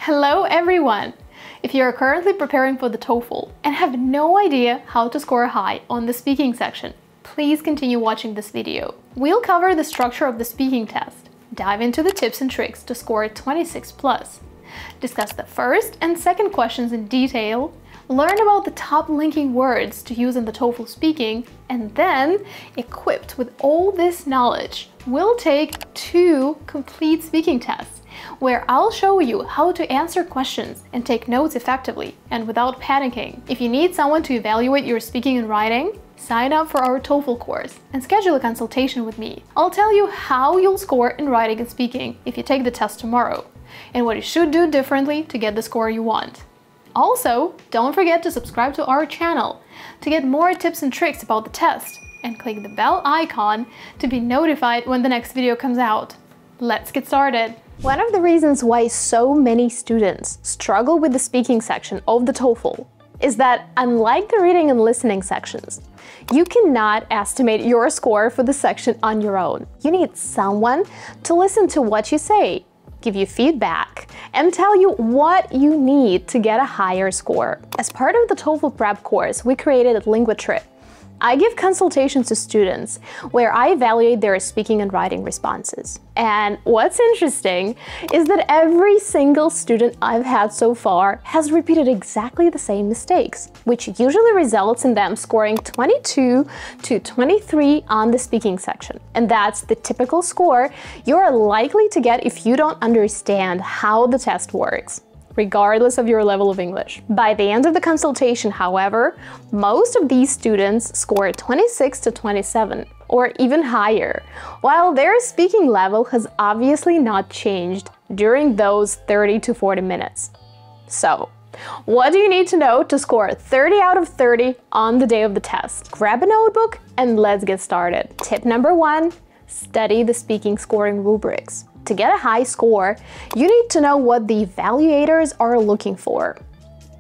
Hello everyone! If you are currently preparing for the TOEFL and have no idea how to score high on the speaking section, please continue watching this video. We'll cover the structure of the speaking test, dive into the tips and tricks to score 26+, discuss the first and second questions in detail, learn about the top linking words to use in the TOEFL speaking, and then, equipped with all this knowledge, we'll take 2 complete speaking tests where I'll show you how to answer questions and take notes effectively and without panicking. If you need someone to evaluate your speaking and writing, sign up for our TOEFL course and schedule a consultation with me. I'll tell you how you'll score in writing and speaking if you take the test tomorrow, and what you should do differently to get the score you want. Also, don't forget to subscribe to our channel to get more tips and tricks about the test, and click the bell icon to be notified when the next video comes out. Let's get started! One of the reasons why so many students struggle with the speaking section of the TOEFL is that, unlike the reading and listening sections, you cannot estimate your score for the section on your own. You need someone to listen to what you say, give you feedback, and tell you what you need to get a higher score. As part of the TOEFL prep course we created at LinguaTOEFL, I give consultations to students where I evaluate their speaking and writing responses. And what's interesting is that every single student I've had so far has repeated exactly the same mistakes, which usually results in them scoring 22 to 23 on the speaking section. And that's the typical score you're likely to get if you don't understand how the test works, regardless of your level of English. By the end of the consultation, however, most of these students score 26 to 27 or even higher, while their speaking level has obviously not changed during those 30 to 40 minutes. So, what do you need to know to score 30 out of 30 on the day of the test? Grab a notebook and let's get started. Tip number 1, study the speaking scoring rubrics. To get a high score, you need to know what the evaluators are looking for.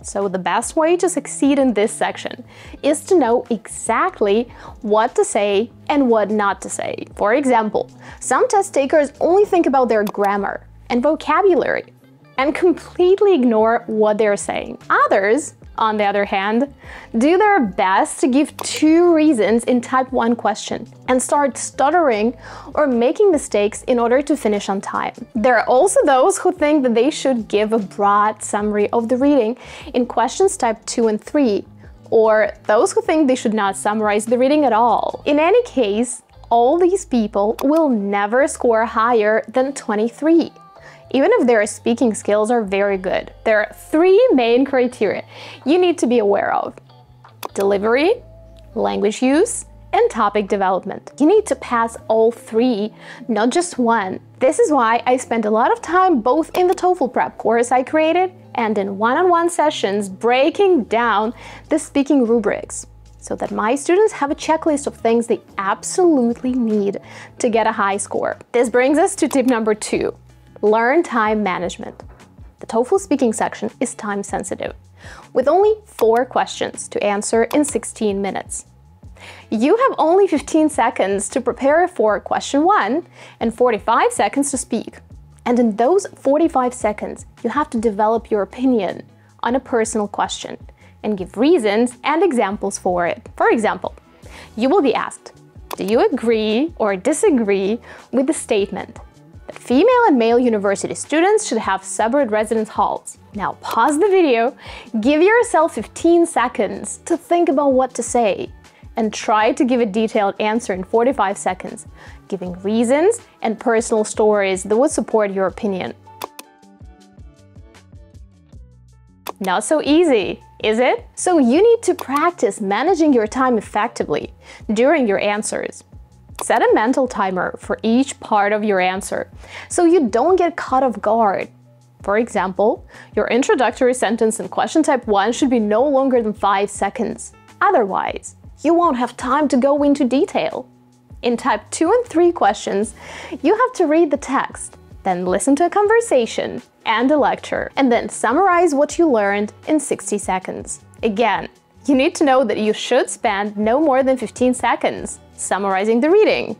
So the best way to succeed in this section is to know exactly what to say and what not to say. For example, some test takers only think about their grammar and vocabulary and completely ignore what they're saying. Others, on the other hand, do their best to give 2 reasons in type 1 question and start stuttering or making mistakes in order to finish on time. There are also those who think that they should give a broad summary of the reading in questions type 2 and 3, or those who think they should not summarize the reading at all. In any case, all these people will never score higher than 23. Even if their speaking skills are very good. There are 3 main criteria you need to be aware of: delivery, language use, and topic development. You need to pass all 3, not just one. This is why I spent a lot of time both in the TOEFL prep course I created and in one-on-one sessions breaking down the speaking rubrics, so that my students have a checklist of things they absolutely need to get a high score. This brings us to tip number 2. Learn time management. The TOEFL speaking section is time sensitive, with only 4 questions to answer in 16 minutes. You have only 15 seconds to prepare for question 1 and 45 seconds to speak. And in those 45 seconds, you have to develop your opinion on a personal question and give reasons and examples for it. For example, you will be asked, do you agree or disagree with the statement that female and male university students should have separate residence halls? Now pause the video, give yourself 15 seconds to think about what to say, and try to give a detailed answer in 45 seconds, giving reasons and personal stories that would support your opinion. Not so easy, is it? So you need to practice managing your time effectively during your answers. Set a mental timer for each part of your answer, so you don't get caught off guard. For example, your introductory sentence in question type 1 should be no longer than 5 seconds. Otherwise, you won't have time to go into detail. In type 2 and 3 questions, you have to read the text, then listen to a conversation and a lecture, and then summarize what you learned in 60 seconds. Again, you need to know that you should spend no more than 15 seconds summarizing the reading.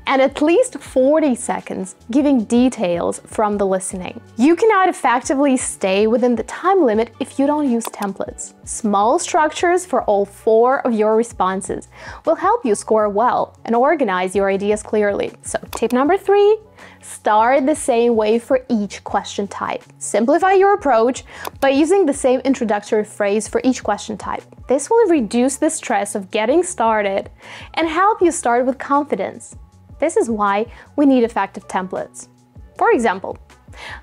and at least 40 seconds giving details from the listening. You cannot effectively stay within the time limit if you don't use templates. Small structures for all 4 of your responses will help you score well and organize your ideas clearly. So tip number 3, start the same way for each question type. Simplify your approach by using the same introductory phrase for each question type. This will reduce the stress of getting started and help you start with confidence. This is why we need effective templates. For example,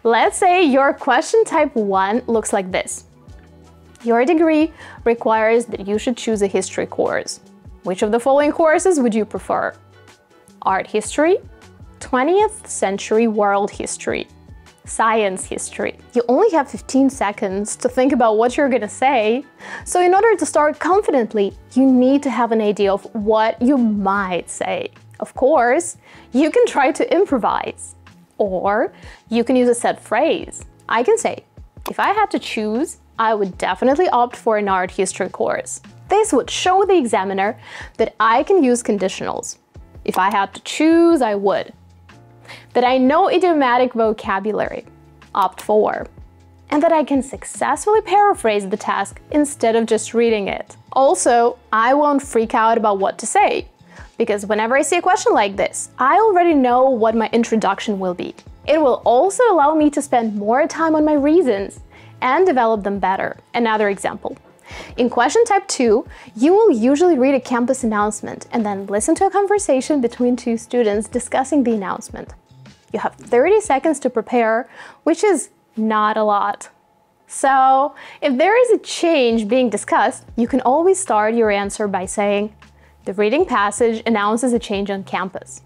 let's say your question type 1 looks like this. Your degree requires that you should choose a history course. Which of the following courses would you prefer? Art history, 20th century world history, science history. You only have 15 seconds to think about what you're gonna say, so in order to start confidently, you need to have an idea of what you might say. Of course, you can try to improvise, or you can use a set phrase. I can say, if I had to choose, I would definitely opt for an art history course. This would show the examiner that I can use conditionals. If I had to choose, I would. That I know idiomatic vocabulary, opt for. And that I can successfully paraphrase the task instead of just reading it. Also, I won't freak out about what to say, because whenever I see a question like this, I already know what my introduction will be. It will also allow me to spend more time on my reasons and develop them better. Another example. In question type 2, you will usually read a campus announcement and then listen to a conversation between 2 students discussing the announcement. You have 30 seconds to prepare, which is not a lot. So, if there is a change being discussed, you can always start your answer by saying, the reading passage announces a change on campus.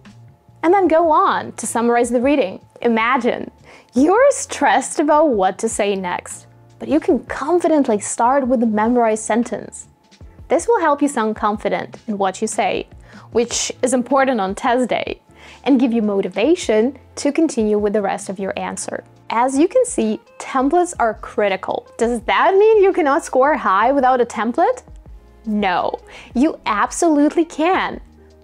And then go on to summarize the reading. Imagine, you're stressed about what to say next, but you can confidently start with a memorized sentence. This will help you sound confident in what you say, which is important on test day, and give you motivation to continue with the rest of your answer. As you can see, templates are critical. Does that mean you cannot score high without a template? No, you absolutely can.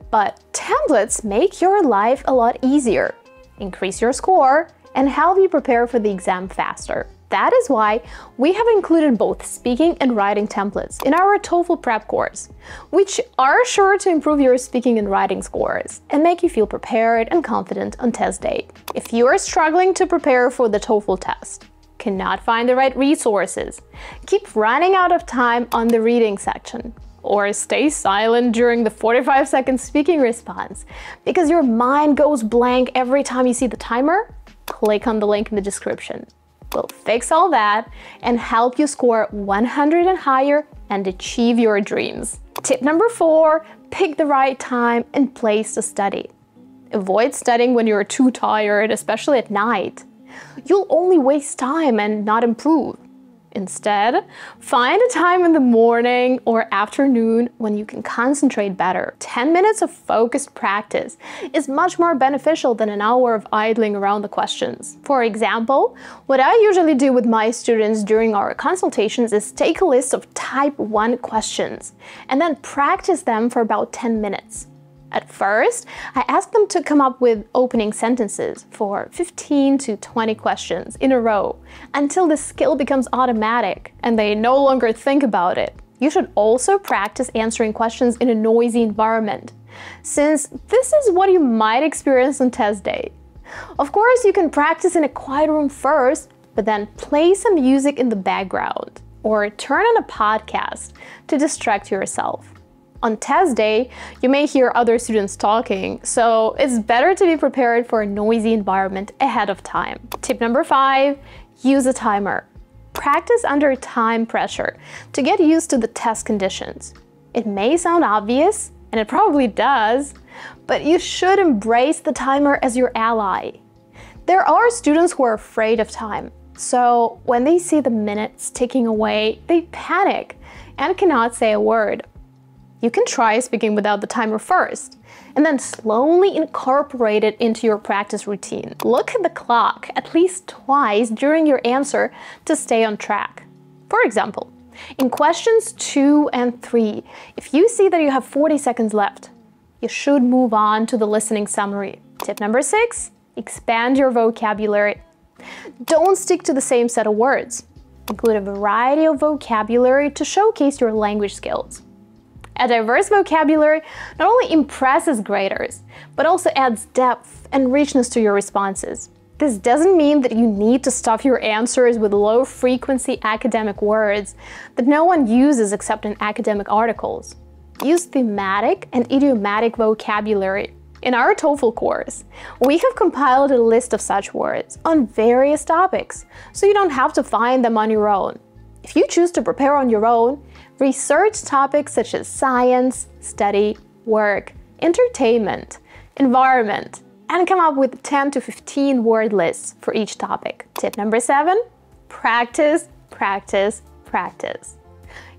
But templates make your life a lot easier, increase your score, and help you prepare for the exam faster. That is why we have included both speaking and writing templates in our TOEFL prep course, which are sure to improve your speaking and writing scores and make you feel prepared and confident on test day. If you are struggling to prepare for the TOEFL test, cannot find the right resources, keep running out of time on the reading section, or stay silent during the 45-second speaking response because your mind goes blank every time you see the timer, click on the link in the description. We'll fix all that and help you score 100 and higher and achieve your dreams. Tip number 4, pick the right time and place to study. Avoid studying when you're too tired, especially at night. You'll only waste time and not improve. Instead, find a time in the morning or afternoon when you can concentrate better. 10 minutes of focused practice is much more beneficial than an hour of idling around the questions. For example, what I usually do with my students during our consultations is take a list of type 1 questions and then practice them for about 10 minutes. At first, I ask them to come up with opening sentences for 15 to 20 questions in a row until the skill becomes automatic and they no longer think about it. You should also practice answering questions in a noisy environment, since this is what you might experience on test day. Of course, you can practice in a quiet room first, but then play some music in the background or turn on a podcast to distract yourself. On test day, you may hear other students talking, so it's better to be prepared for a noisy environment ahead of time. Tip number 5, use a timer. Practice under time pressure to get used to the test conditions. It may sound obvious, and it probably does, but you should embrace the timer as your ally. There are students who are afraid of time, so when they see the minutes ticking away, they panic and cannot say a word. You can try speaking without the timer first, and then slowly incorporate it into your practice routine. Look at the clock at least twice during your answer to stay on track. For example, in questions 2 and 3, if you see that you have 40 seconds left, you should move on to the listening summary. Tip number 6, expand your vocabulary. Don't stick to the same set of words. Include a variety of vocabulary to showcase your language skills. A diverse vocabulary not only impresses graders, but also adds depth and richness to your responses. This doesn't mean that you need to stuff your answers with low-frequency academic words that no one uses except in academic articles. Use thematic and idiomatic vocabulary. In our TOEFL course, we have compiled a list of such words on various topics, so you don't have to find them on your own. If you choose to prepare on your own, research topics such as science, study, work, entertainment, environment, and come up with 10 to 15 word lists for each topic. Tip number 7, practice, practice, practice.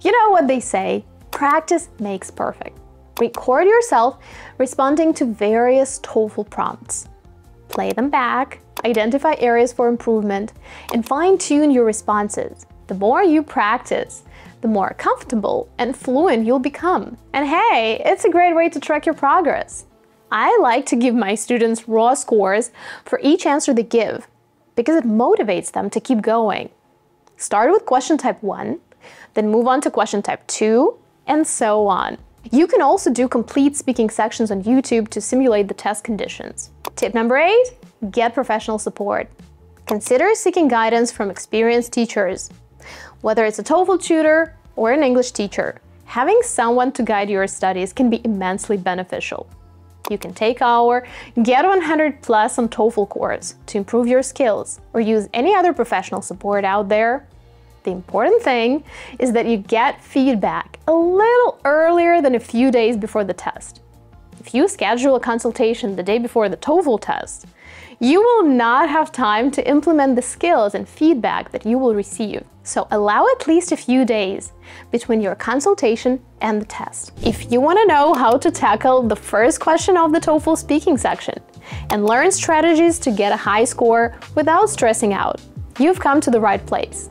You know what they say, practice makes perfect. Record yourself responding to various TOEFL prompts. Play them back, identify areas for improvement, and fine-tune your responses. The more you practice, the more comfortable and fluent you'll become. And hey, it's a great way to track your progress. I like to give my students raw scores for each answer they give, because it motivates them to keep going. Start with question type 1, then move on to question type 2, and so on. You can also do complete speaking sections on YouTube to simulate the test conditions. Tip number 8, get professional support. Consider seeking guidance from experienced teachers. Whether it's a TOEFL tutor or an English teacher, having someone to guide your studies can be immensely beneficial. You can take our Get 100 Plus on TOEFL course to improve your skills, or use any other professional support out there. The important thing is that you get feedback a little earlier than a few days before the test. If you schedule a consultation the day before the TOEFL test, you will not have time to implement the skills and feedback that you will receive. So allow at least a few days between your consultation and the test. If you want to know how to tackle the first question of the TOEFL speaking section and learn strategies to get a high score without stressing out, you've come to the right place.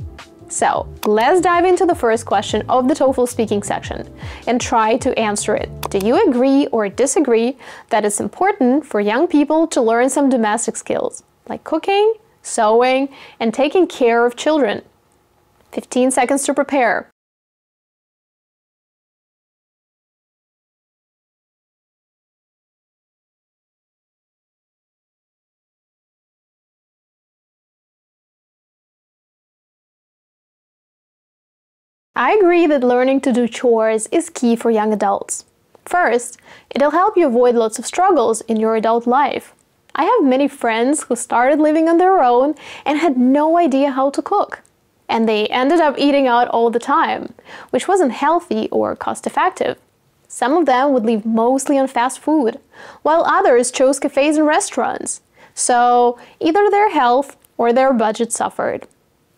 So let's dive into the first question of the TOEFL speaking section and try to answer it. Do you agree or disagree that it's important for young people to learn some domestic skills, like cooking, sewing, and taking care of children? 15 seconds to prepare. I agree that learning to do chores is key for young adults. First, it'll help you avoid lots of struggles in your adult life. I have many friends who started living on their own and had no idea how to cook. And they ended up eating out all the time, which wasn't healthy or cost-effective. Some of them would live mostly on fast food, while others chose cafes and restaurants. So either their health or their budget suffered.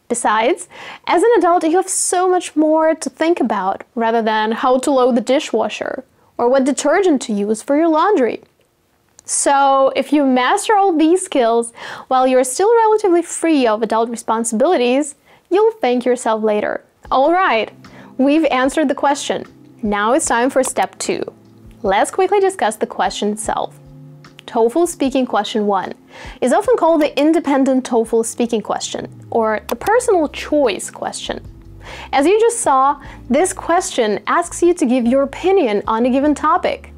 Besides, as an adult, you have so much more to think about rather than how to load the dishwasher or what detergent to use for your laundry. So if you master all these skills while you're still relatively free of adult responsibilities, you'll thank yourself later. All right, we've answered the question. Now it's time for step 2. Let's quickly discuss the question itself. TOEFL speaking question 1 is often called the independent TOEFL speaking question, or the personal choice question. As you just saw, this question asks you to give your opinion on a given topic.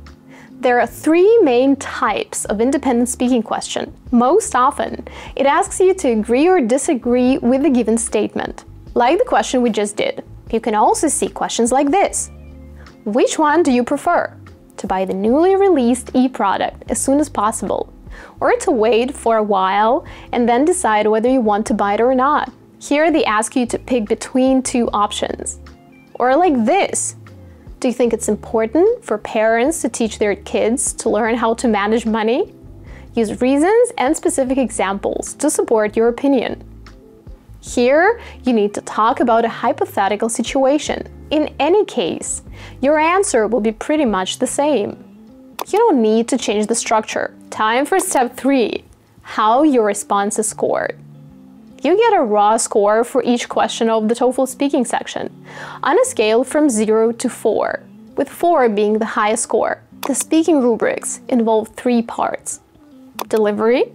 There are 3 main types of independent speaking question. Most often, it asks you to agree or disagree with a given statement, like the question we just did. You can also see questions like this. Which one do you prefer? To buy the newly released e-product as soon as possible, or to wait for a while and then decide whether you want to buy it or not. Here they ask you to pick between 2 options. Or like this. Do you think it's important for parents to teach their kids to learn how to manage money? Use reasons and specific examples to support your opinion. Here, you need to talk about a hypothetical situation. In any case, your answer will be pretty much the same. You don't need to change the structure. Time for step 3, how your response is scored. You get a raw score for each question of the TOEFL speaking section, on a scale from 0 to 4, with 4 being the highest score. The speaking rubrics involve 3 parts: delivery,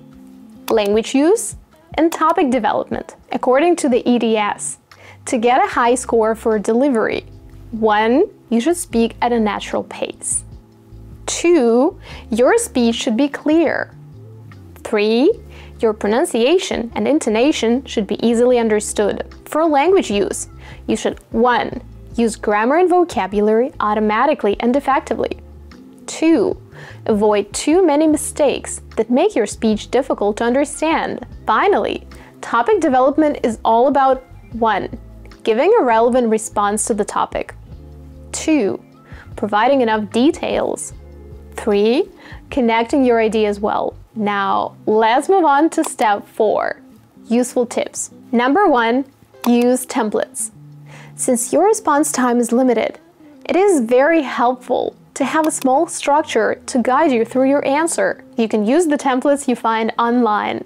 language use, and topic development. According to the EDS, to get a high score for delivery, 1. You should speak at a natural pace. 2. Your speech should be clear. 3. Your pronunciation and intonation should be easily understood. For language use, you should 1. Use grammar and vocabulary automatically and effectively. 2. Avoid too many mistakes that make your speech difficult to understand. Finally, topic development is all about 1. Giving a relevant response to the topic. 2. Providing enough details. 3. Connecting your ideas well. Now, let's move on to step 4. Useful tips. Number 1. Use templates. Since your response time is limited, it is very helpful to have a small structure to guide you through your answer. You can use the templates you find online,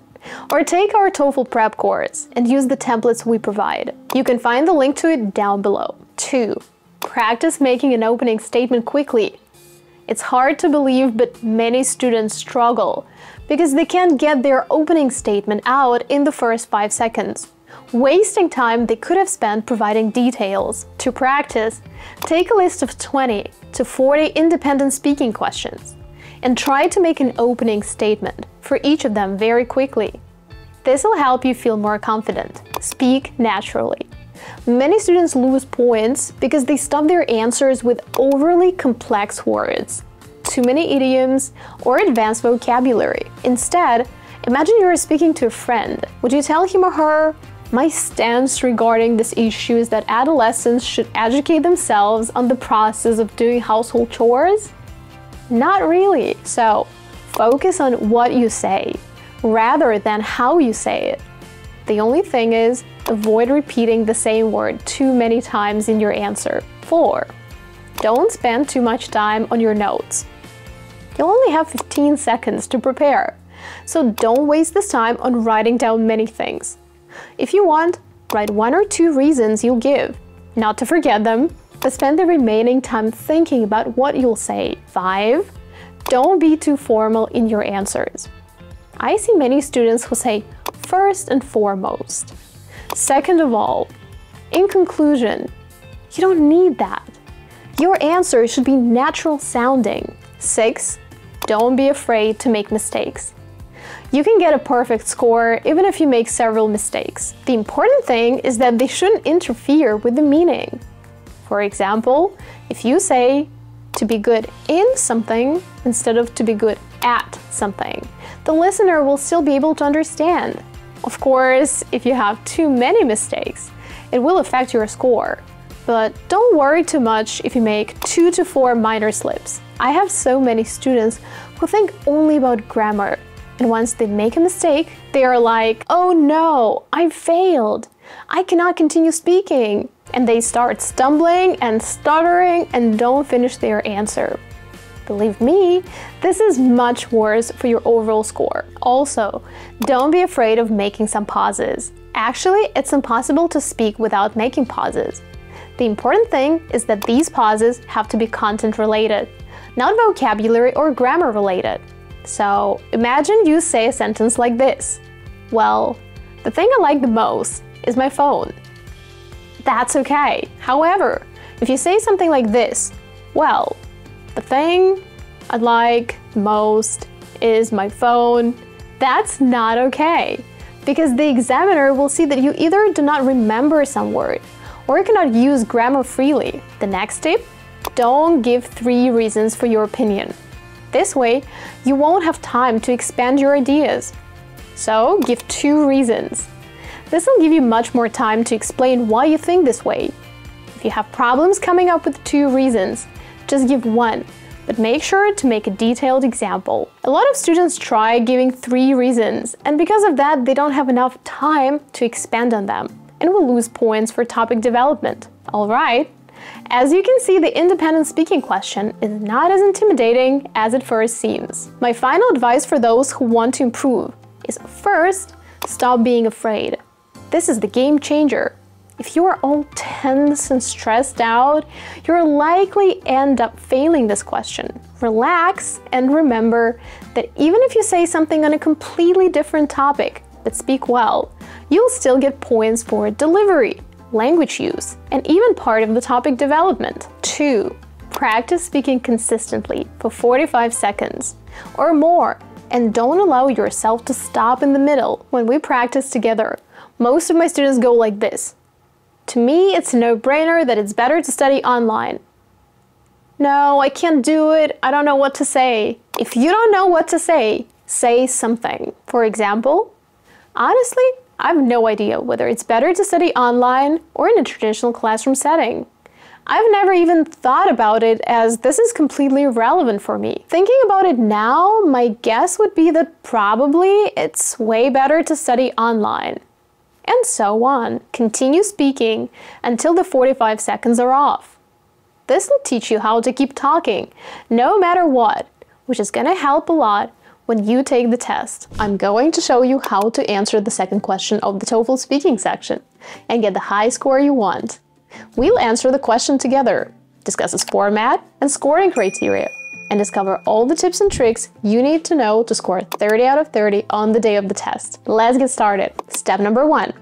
or take our TOEFL prep course and use the templates we provide. You can find the link to it down below. 2. Practice making an opening statement quickly. It's hard to believe, but many students struggle because they can't get their opening statement out in the first 5 seconds, wasting time they could have spent providing details. To practice, take a list of 20 to 40 independent speaking questions and try to make an opening statement for each of them very quickly. This will help you feel more confident. Speak naturally. Many students lose points because they stuff their answers with overly complex words, too many idioms, or advanced vocabulary. Instead, imagine you are speaking to a friend. Would you tell him or her, "My stance regarding this issue is that adolescents should educate themselves on the process of doing household chores"? Not really. So, focus on what you say, rather than how you say it. The only thing is, avoid repeating the same word too many times in your answer. 4. Don't spend too much time on your notes. You'll only have 15 seconds to prepare, so don't waste this time on writing down many things. If you want, write 1 or 2 reasons you'll give, not to forget them, but spend the remaining time thinking about what you'll say. 5. Don't be too formal in your answers. I see many students who say first and foremost, second of all, in conclusion. You don't need that. Your answer should be natural sounding. 6. Don't be afraid to make mistakes. You can get a perfect score even if you make several mistakes. The important thing is that they shouldn't interfere with the meaning. For example, if you say to be good in something instead of to be good at something, the listener will still be able to understand. Of course, if you have too many mistakes, it will affect your score. But don't worry too much if you make 2 to 4 minor slips. I have so many students who think only about grammar, and once they make a mistake, they are like, "Oh no, I failed. I cannot continue speaking." And they start stumbling and stuttering and don't finish their answer. Believe me, this is much worse for your overall score. Also, don't be afraid of making some pauses. Actually, it's impossible to speak without making pauses. The important thing is that these pauses have to be content related, not vocabulary or grammar related. So, imagine you say a sentence like this: "Well, the thing I like the most is my phone." That's okay. However, if you say something like this: "Well, the thing I like most is my phone," that's not okay, because the examiner will see that you either do not remember some word or you cannot use grammar freely. The next tip: don't give 3 reasons for your opinion. This way, you won't have time to expand your ideas. So, give 2 reasons. This will give you much more time to explain why you think this way. If you have problems coming up with 2 reasons, just give 1, but make sure to make a detailed example. A lot of students try giving 3 reasons, and because of that, they don't have enough time to expand on them, and will lose points for topic development. Alright, as you can see, the independent speaking question is not as intimidating as it first seems. My final advice for those who want to improve is: first, stop being afraid. This is the game changer. If you are all tense and stressed out, you'll likely end up failing this question. Relax and remember that even if you say something on a completely different topic but speak well, you'll still get points for delivery, language use, and even part of the topic development. 2. Practice speaking consistently for 45 seconds or more, and don't allow yourself to stop in the middle. When we practice together, most of my students go like this. To me, it's a no-brainer that it's better to study online. No, I can't do it. I don't know what to say. If you don't know what to say something. For example, honestly, I have no idea whether it's better to study online or in a traditional classroom setting. I've never even thought about it, as this is completely irrelevant for me. Thinking about it now, my guess would be that probably it's way better to study online. And so on. Continue speaking until the 45 seconds are off. This will teach you how to keep talking, no matter what, which is going to help a lot when you take the test. I'm going to show you how to answer the second question of the TOEFL speaking section and get the high score you want. We'll answer the question together, discuss its format and scoring criteria, and discover all the tips and tricks you need to know to score 30 out of 30 on the day of the test. Let's get started. Step number 1.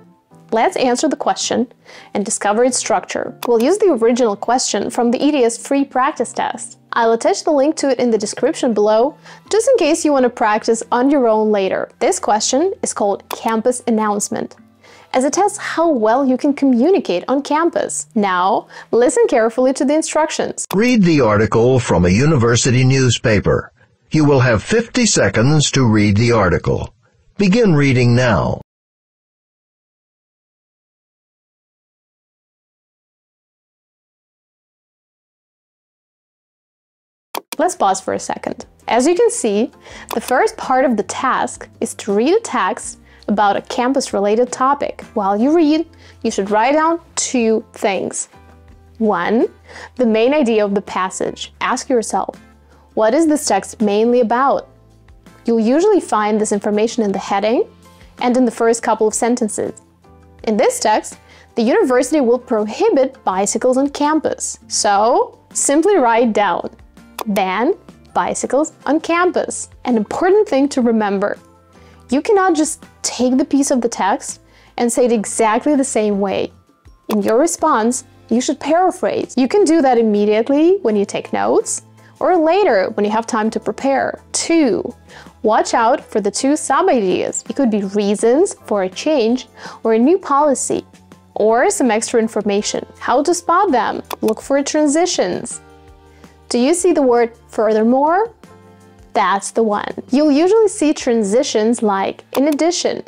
Let's answer the question and discover its structure. We'll use the original question from the EDS free practice test. I'll attach the link to it in the description below, just in case you want to practice on your own later. This question is called Campus Announcement, as it tests how well you can communicate on campus. Now, listen carefully to the instructions. Read the article from a university newspaper. You will have 50 seconds to read the article. Begin reading now. Let's pause for a second. As you can see, the first part of the task is to read a text about a campus-related topic. While you read, you should write down 2 things. 1. The main idea of the passage. Ask yourself, what is this text mainly about? You'll usually find this information in the heading and in the first couple of sentences. In this text, the university will prohibit bicycles on campus. So, simply write down, ban bicycles on campus. An important thing to remember. You cannot just take the piece of the text and say it exactly the same way. In your response, you should paraphrase. You can do that immediately when you take notes, or later when you have time to prepare. 2. Watch out for the 2 sub-ideas. It could be reasons for a change or a new policy, or some extra information. How to spot them? Look for transitions. Do you see the word furthermore? That's the one. You'll usually see transitions like in addition,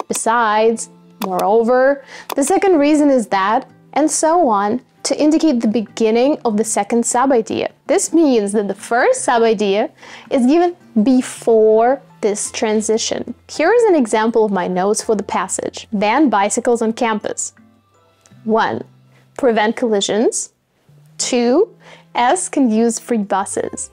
besides, moreover, the second reason is that, and so on, to indicate the beginning of the second sub-idea. This means that the first sub-idea is given before this transition. Here is an example of my notes for the passage. Ban bicycles on campus. 1. Prevent collisions. 2. S can use free buses.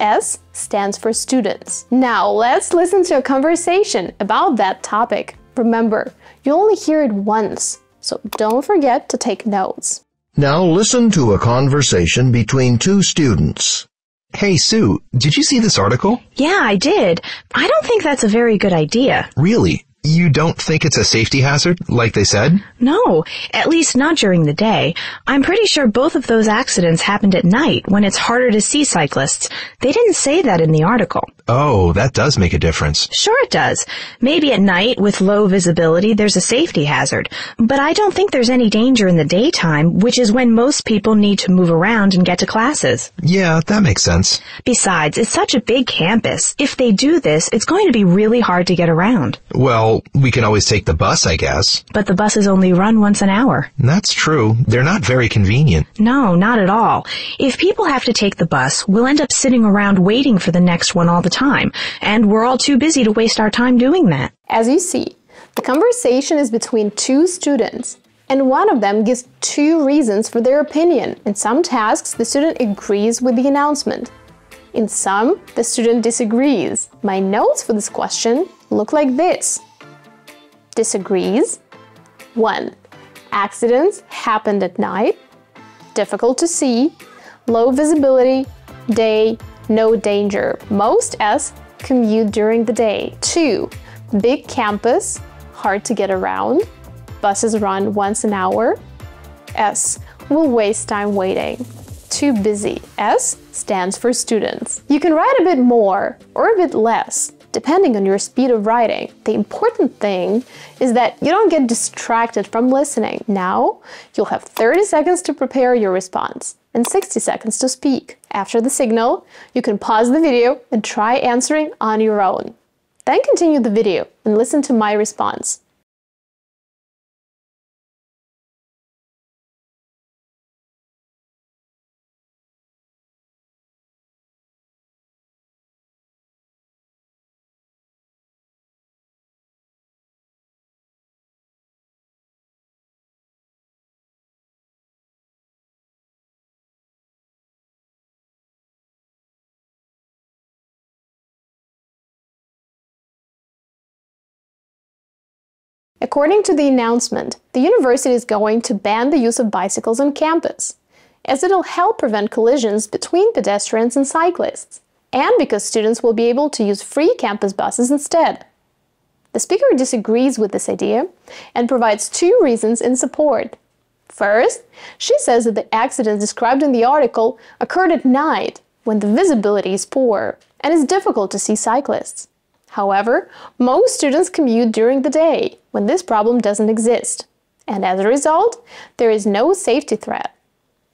S stands for students. Now let's listen to a conversation about that topic. Remember, you only hear it once, so don't forget to take notes. Now listen to a conversation between 2 students. Hey, Sue, did you see this article? Yeah, I did. I don't think that's a very good idea. Really? You don't think it's a safety hazard, like they said? No, at least not during the day. I'm pretty sure both of those accidents happened at night, when it's harder to see cyclists. They didn't say that in the article. Oh, that does make a difference. Sure it does. Maybe at night, with low visibility, there's a safety hazard. But I don't think there's any danger in the daytime, which is when most people need to move around and get to classes. Yeah, that makes sense. Besides, it's such a big campus. If they do this, it's going to be really hard to get around. Well, we can always take the bus, I guess. But the buses only run once an hour. That's true. They're not very convenient. No, not at all. If people have to take the bus, we'll end up sitting around waiting for the next one all the time, and we're all too busy to waste our time doing that. As you see, the conversation is between 2 students, and one of them gives 2 reasons for their opinion. In some tasks, the student agrees with the announcement. In some, the student disagrees. My notes for this question look like this. Disagrees. 1. accidents happened at night, difficult to see, low visibility, day, no danger. Most S, commute during the day. 2, big campus, hard to get around, buses run once an hour. S, will waste time waiting. Too busy. S stands for students. You can write a bit more or a bit less, depending on your speed of writing. The important thing is that you don't get distracted from listening. Now, you'll have 30 seconds to prepare your response and 60 seconds to speak. After the signal, you can pause the video and try answering on your own. Then continue the video and listen to my response. According to the announcement, the university is going to ban the use of bicycles on campus, as it'll help prevent collisions between pedestrians and cyclists, and because students will be able to use free campus buses instead. The speaker disagrees with this idea and provides 2 reasons in support. First, she says that the accidents described in the article occurred at night, when the visibility is poor and it's difficult to see cyclists. However, most students commute during the day, when this problem doesn't exist, and as a result, there is no safety threat.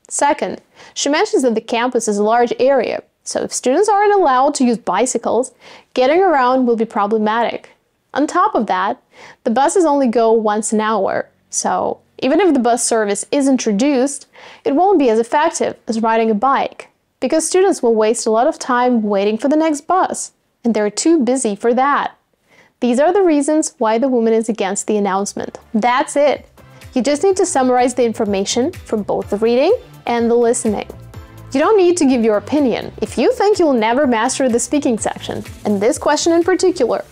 Second, she mentions that the campus is a large area, so if students aren't allowed to use bicycles, getting around will be problematic. On top of that, the buses only go once an hour, so even if the bus service is introduced, it won't be as effective as riding a bike, because students will waste a lot of time waiting for the next bus, and they're too busy for that. These are the reasons why the woman is against the announcement. That's it! You just need to summarize the information from both the reading and the listening. You don't need to give your opinion. If you think you'll never master the speaking section, and this question in particular,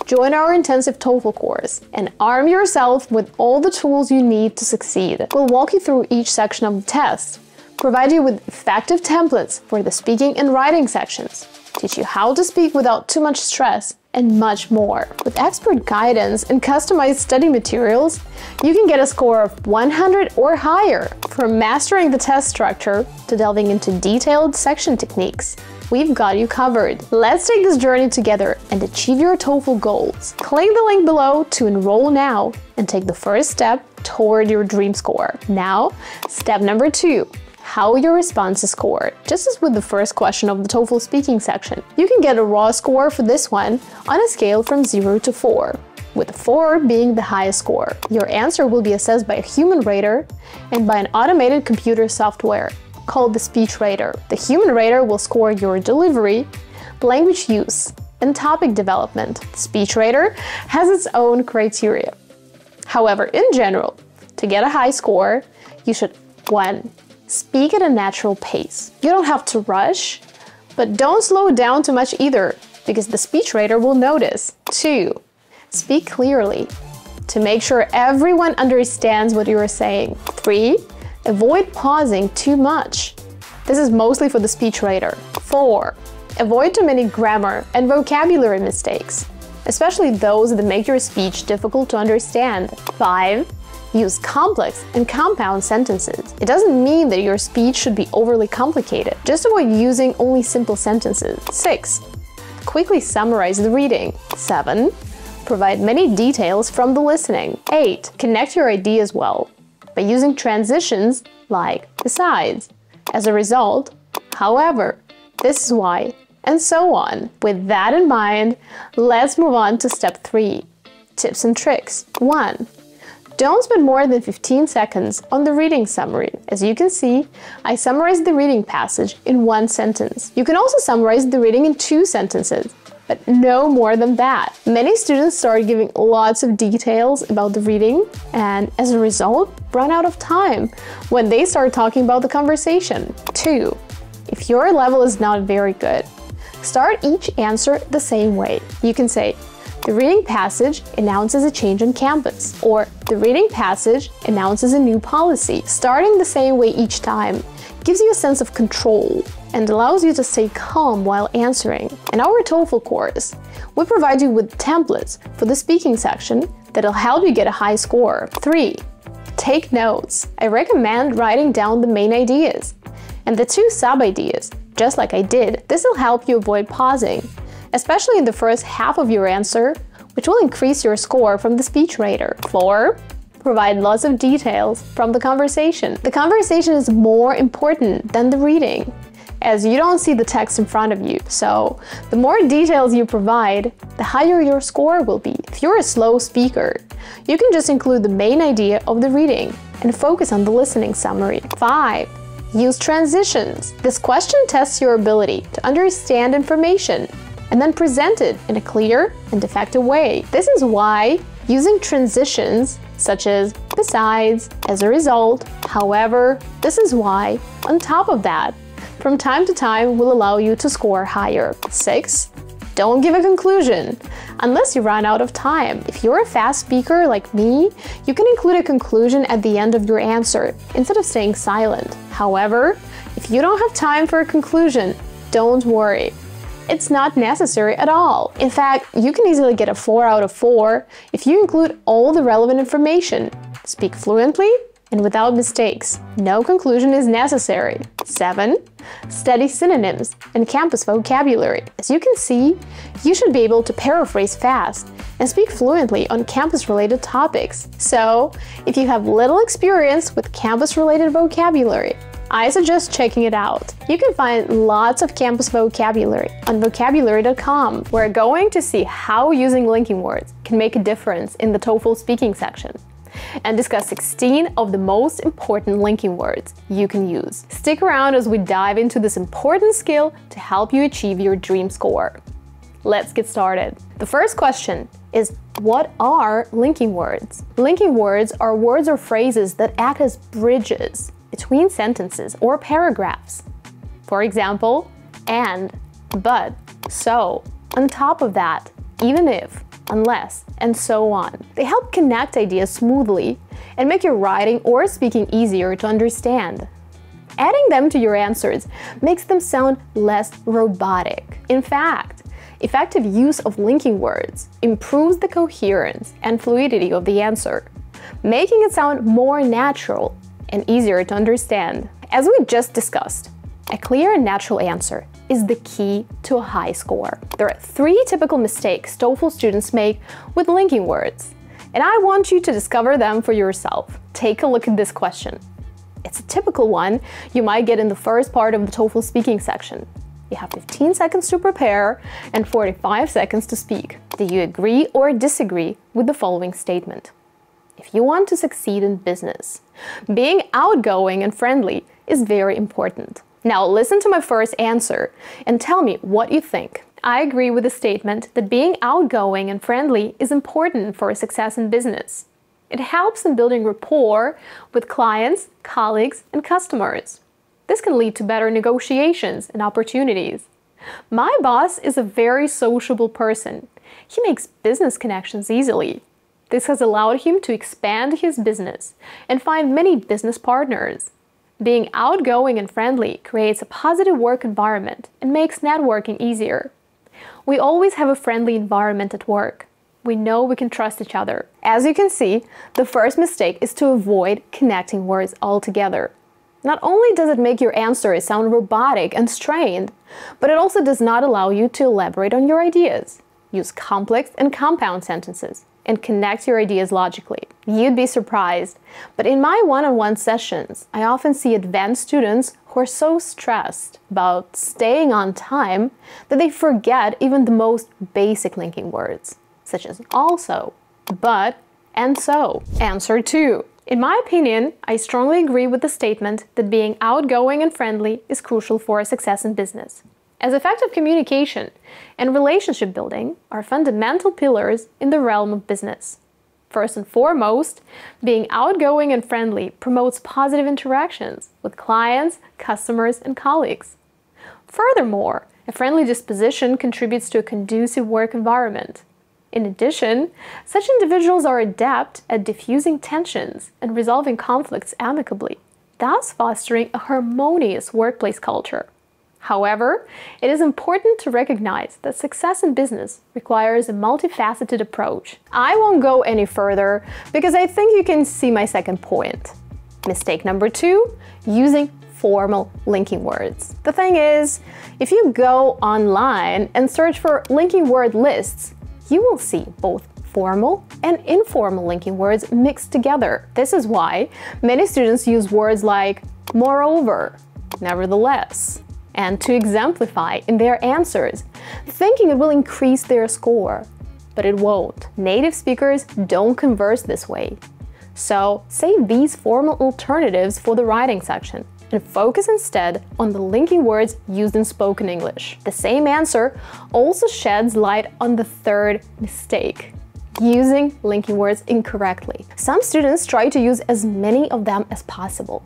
join our intensive TOEFL course and arm yourself with all the tools you need to succeed. We'll walk you through each section of the test, provide you with effective templates for the speaking and writing sections, teach you how to speak without too much stress, and much more. With expert guidance and customized study materials, you can get a score of 100 or higher, from mastering the test structure to delving into detailed section techniques. We've got you covered. Let's take this journey together and achieve your TOEFL goals. Click the link below to enroll now and take the first step toward your dream score. Now, step number 2. How your response is scored. Just as with the first question of the TOEFL speaking section, you can get a raw score for this one on a scale from 0 to 4, with 4 being the highest score. Your answer will be assessed by a human rater and by an automated computer software called the speech rater. The human rater will score your delivery, language use, and topic development. The speech rater has its own criteria. However, in general, to get a high score, you should 1. Speak at a natural pace. You don't have to rush, but don't slow down too much either, because the speech rater will notice. 2. Speak clearly, to make sure everyone understands what you are saying. 3. Avoid pausing too much. This is mostly for the speech rater. 4. Avoid too many grammar and vocabulary mistakes, especially those that make your speech difficult to understand. 5. Use complex and compound sentences. It doesn't mean that your speech should be overly complicated. Just avoid using only simple sentences. 6. Quickly summarize the reading. 7. Provide many details from the listening. 8. Connect your ideas well by using transitions like besides, as a result, however, this is why, and so on. With that in mind, let's move on to step 3. Tips and tricks. 1. Don't spend more than 15 seconds on the reading summary. As you can see, I summarized the reading passage in 1 sentence. You can also summarize the reading in 2 sentences, but no more than that. Many students start giving lots of details about the reading and, as a result, run out of time when they start talking about the conversation. 2. If your level is not very good, start each answer the same way. You can say, The reading passage announces a change on campus, or the reading passage announces a new policy. Starting the same way each time gives you a sense of control and allows you to stay calm while answering. In our TOEFL course, we provide you with templates for the speaking section that'll help you get a high score. 3. Take notes. I recommend writing down the main ideas and the 2 sub-ideas, just like I did. This will help you avoid pausing, especially in the first half of your answer, which will increase your score from the speech rater. 4. Provide lots of details from the conversation. The conversation is more important than the reading, as you don't see the text in front of you. So the more details you provide, the higher your score will be. If you're a slow speaker, you can just include the main idea of the reading and focus on the listening summary. 5. Use transitions. This question tests your ability to understand information and then present it in a clear and effective way. This is why using transitions such as besides, as a result, however, this is why, on top of that, from time to time will allow you to score higher. 6. Don't give a conclusion unless you run out of time. If you're a fast speaker like me, you can include a conclusion at the end of your answer instead of staying silent. However, if you don't have time for a conclusion, don't worry. It's not necessary at all. In fact, you can easily get a 4 out of 4 if you include all the relevant information, speak fluently, and without mistakes. No conclusion is necessary. 7. Study synonyms and campus vocabulary. As you can see, you should be able to paraphrase fast and speak fluently on campus-related topics. So, if you have little experience with campus-related vocabulary, I suggest checking it out. You can find lots of campus vocabulary on vocabulary.com. We're going to see how using linking words can make a difference in the TOEFL speaking section, and discuss 16 of the most important linking words you can use. Stick around as we dive into this important skill to help you achieve your dream score. Let's get started. The first question is, what are linking words? Linking words are words or phrases that act as bridges between sentences or paragraphs. For example, and, but, so, on top of that, even if, unless, and so on. They help connect ideas smoothly and make your writing or speaking easier to understand. Adding them to your answers makes them sound less robotic. In fact, effective use of linking words improves the coherence and fluidity of the answer, making it sound more natural and easier to understand. As we just discussed, a clear and natural answer is the key to a high score. There are 3 typical mistakes TOEFL students make with linking words, and I want you to discover them for yourself. Take a look at this question. It's a typical one you might get in the first part of the TOEFL speaking section. You have 15 seconds to prepare and 45 seconds to speak. Do you agree or disagree with the following statement? If you want to succeed in business, being outgoing and friendly is very important. Now listen to my first answer and tell me what you think. I agree with the statement that being outgoing and friendly is important for success in business. It helps in building rapport with clients, colleagues, and customers. This can lead to better negotiations and opportunities. My boss is a very sociable person. He makes business connections easily. This has allowed him to expand his business and find many business partners. Being outgoing and friendly creates a positive work environment and makes networking easier. We always have a friendly environment at work. We know we can trust each other. As you can see, the first mistake is to avoid connecting words altogether. Not only does it make your answer sound robotic and strained, but it also does not allow you to elaborate on your ideas. Use complex and compound sentences and connect your ideas logically. You'd be surprised, but in my one-on-one sessions, I often see advanced students who are so stressed about staying on time that they forget even the most basic linking words, such as also, but, and so. Answer 2. In my opinion, I strongly agree with the statement that being outgoing and friendly is crucial for success in business, as effective communication and relationship building are fundamental pillars in the realm of business. First and foremost, being outgoing and friendly promotes positive interactions with clients, customers, and colleagues. Furthermore, a friendly disposition contributes to a conducive work environment. In addition, such individuals are adept at diffusing tensions and resolving conflicts amicably, thus fostering a harmonious workplace culture. However, it is important to recognize that success in business requires a multifaceted approach. I won't go any further because I think you can see my second point. Mistake number 2, using formal linking words. The thing is, if you go online and search for linking word lists, you will see both formal and informal linking words mixed together. This is why many students use words like moreover, nevertheless, and to exemplify in their answers, thinking it will increase their score. But it won't. Native speakers don't converse this way. So save these formal alternatives for the writing section and focus instead on the linking words used in spoken English. The same answer also sheds light on the third mistake: using linking words incorrectly. Some students try to use as many of them as possible.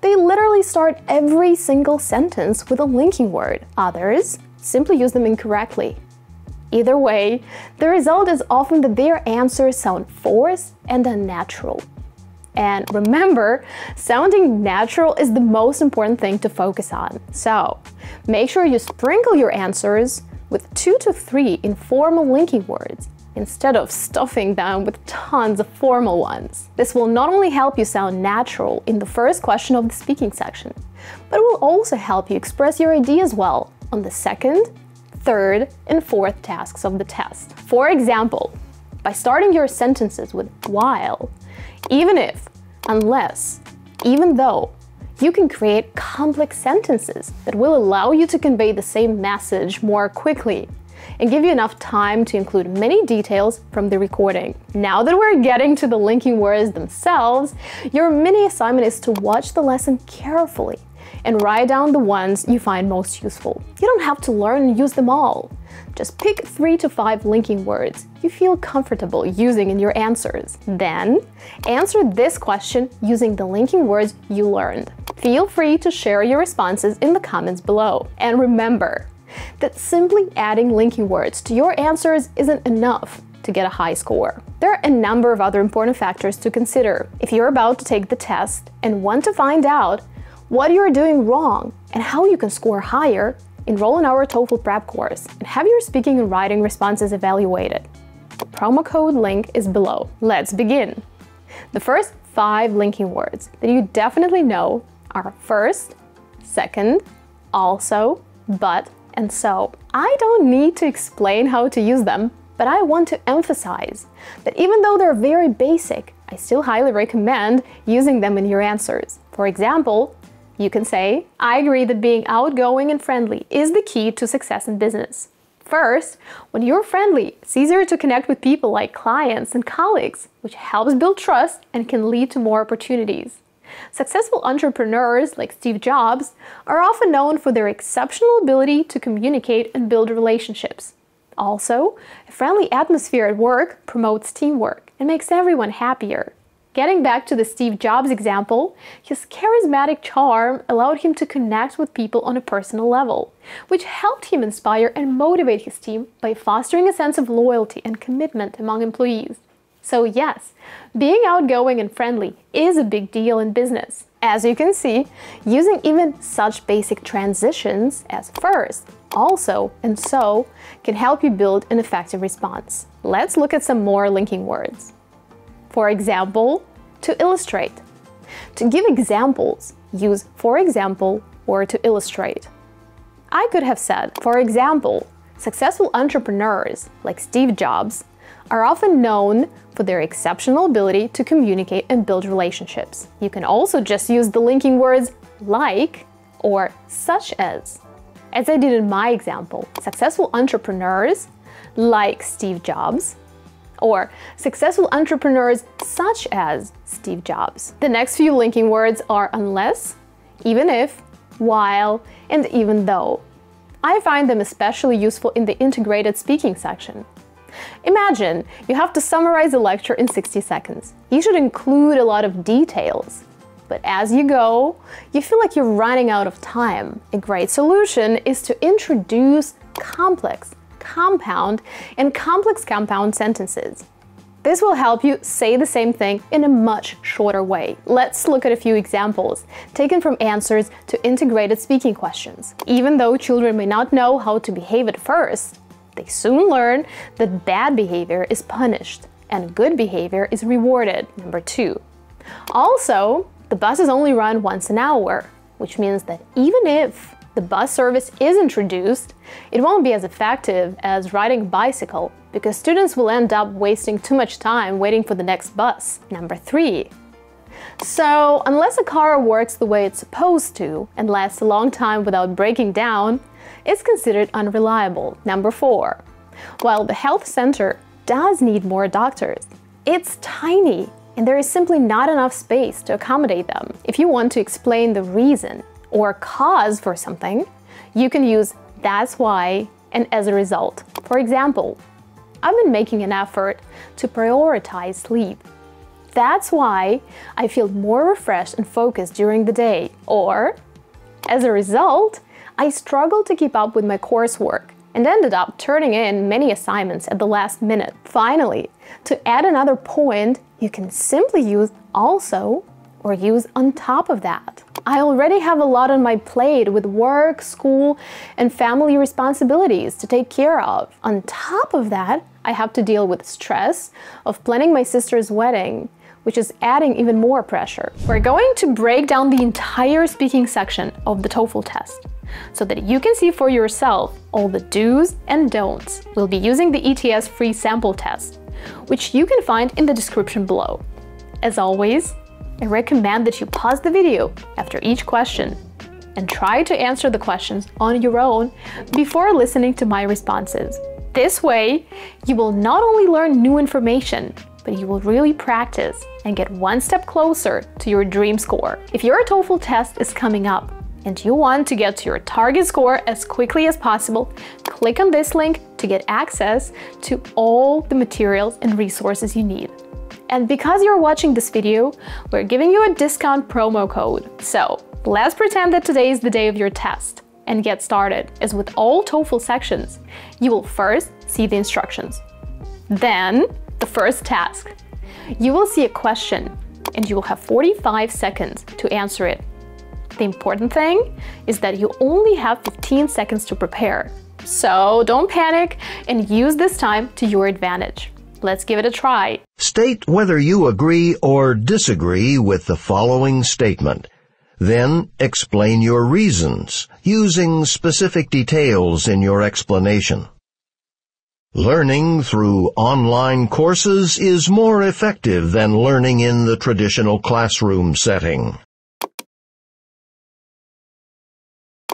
They literally start every single sentence with a linking word. Others simply use them incorrectly. Either way, the result is often that their answers sound forced and unnatural. And remember, sounding natural is the most important thing to focus on. So, make sure you sprinkle your answers with 2 to 3 informal linking words instead of stuffing them with tons of formal ones. This will not only help you sound natural in the first question of the speaking section, but it will also help you express your ideas well on the second, third, and fourth tasks of the test. For example, by starting your sentences with while, even if, unless, even though, you can create complex sentences that will allow you to convey the same message more quickly and give you enough time to include many details from the recording. Now that we're getting to the linking words themselves, your mini assignment is to watch the lesson carefully and write down the ones you find most useful. You don't have to learn and use them all. Just pick 3 to 5 linking words you feel comfortable using in your answers. Then, answer this question using the linking words you learned. Feel free to share your responses in the comments below. And remember that simply adding linking words to your answers isn't enough to get a high score. There are a number of other important factors to consider. If you're about to take the test and want to find out what you're doing wrong and how you can score higher, enroll in our TOEFL prep course and have your speaking and writing responses evaluated. The promo code link is below. Let's begin. The first 5 linking words that you definitely know are first, second, also, but, and so. I don't need to explain how to use them, but I want to emphasize that even though they're very basic, I still highly recommend using them in your answers. For example, you can say, I agree that being outgoing and friendly is the key to success in business. First, when you're friendly, it's easier to connect with people like clients and colleagues, which helps build trust and can lead to more opportunities. Successful entrepreneurs like Steve Jobs are often known for their exceptional ability to communicate and build relationships. Also, a friendly atmosphere at work promotes teamwork and makes everyone happier. Getting back to the Steve Jobs example, his charismatic charm allowed him to connect with people on a personal level, which helped him inspire and motivate his team by fostering a sense of loyalty and commitment among employees. So yes, being outgoing and friendly is a big deal in business. As you can see, using even such basic transitions as first, also, and so can help you build an effective response. Let's look at some more linking words. For example, to illustrate. To give examples, use for example or to illustrate. I could have said, for example, successful entrepreneurs like Steve Jobs are often known for their exceptional ability to communicate and build relationships. You can also just use the linking words like or such as I did in my example. Successful entrepreneurs like Steve Jobs, or successful entrepreneurs such as Steve Jobs. The next few linking words are unless, even if, while, and even though. I find them especially useful in the integrated speaking section. Imagine you have to summarize a lecture in 60 seconds. You should include a lot of details. But as you go, you feel like you're running out of time. A great solution is to introduce complex, compound and complex compound sentences. This will help you say the same thing in a much shorter way. Let's look at a few examples, taken from answers to integrated speaking questions. Even though children may not know how to behave at first, they soon learn that bad behavior is punished and good behavior is rewarded. Number 2. Also, the buses only run once an hour, which means that even if the bus service is introduced, it won't be as effective as riding a bicycle because students will end up wasting too much time waiting for the next bus. Number 3. So, unless a car works the way it's supposed to and lasts a long time without breaking down, it's considered unreliable. Number 4. While the health center does need more doctors, it's tiny and there is simply not enough space to accommodate them. If you want to explain the reason or cause for something, you can use "that's why" and "as a result." For example, I've been making an effort to prioritize sleep. That's why I feel more refreshed and focused during the day. Or, as a result, I struggled to keep up with my coursework and ended up turning in many assignments at the last minute. Finally, to add another point, you can simply use "also" or use "on top of that." I already have a lot on my plate with work, school, and family responsibilities to take care of. On top of that, I have to deal with stress of planning my sister's wedding, which is adding even more pressure. We're going to break down the entire speaking section of the TOEFL test so that you can see for yourself all the do's and don'ts. We'll be using the ETS free sample test, which you can find in the description below. As always, I recommend that you pause the video after each question and try to answer the questions on your own before listening to my responses. This way, you will not only learn new information, but you will really practice and get one step closer to your dream score. If your TOEFL test is coming up and you want to get to your target score as quickly as possible, click on this link to get access to all the materials and resources you need. And because you're watching this video, we're giving you a discount promo code. So let's pretend that today is the day of your test and get started. As with all TOEFL sections, you will first see the instructions. Then, the first task. You will see a question and you will have 45 seconds to answer it. The important thing is that you only have 15 seconds to prepare. So don't panic and use this time to your advantage. Let's give it a try. State whether you agree or disagree with the following statement. Then explain your reasons, using specific details in your explanation. Learning through online courses is more effective than learning in the traditional classroom setting.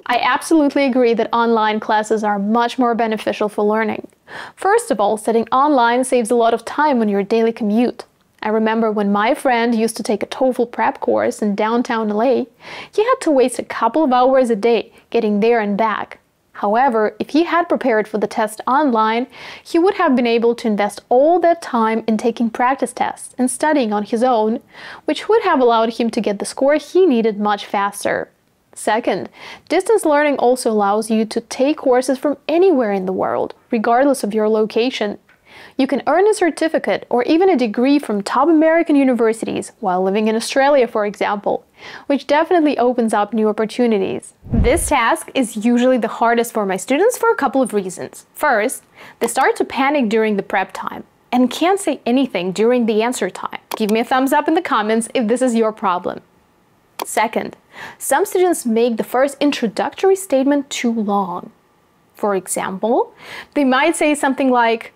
I absolutely agree that online classes are much more beneficial for learning. First of all, studying online saves a lot of time on your daily commute. I remember when my friend used to take a TOEFL prep course in downtown LA, he had to waste a couple of hours a day getting there and back. However, if he had prepared for the test online, he would have been able to invest all that time in taking practice tests and studying on his own, which would have allowed him to get the score he needed much faster. Second, distance learning also allows you to take courses from anywhere in the world, regardless of your location. You can earn a certificate or even a degree from top American universities while living in Australia, for example, which definitely opens up new opportunities. This task is usually the hardest for my students for a couple of reasons. First, they start to panic during the prep time and can't say anything during the answer time. Give me a thumbs up in the comments if this is your problem. Second, some students make the first introductory statement too long. For example, they might say something like,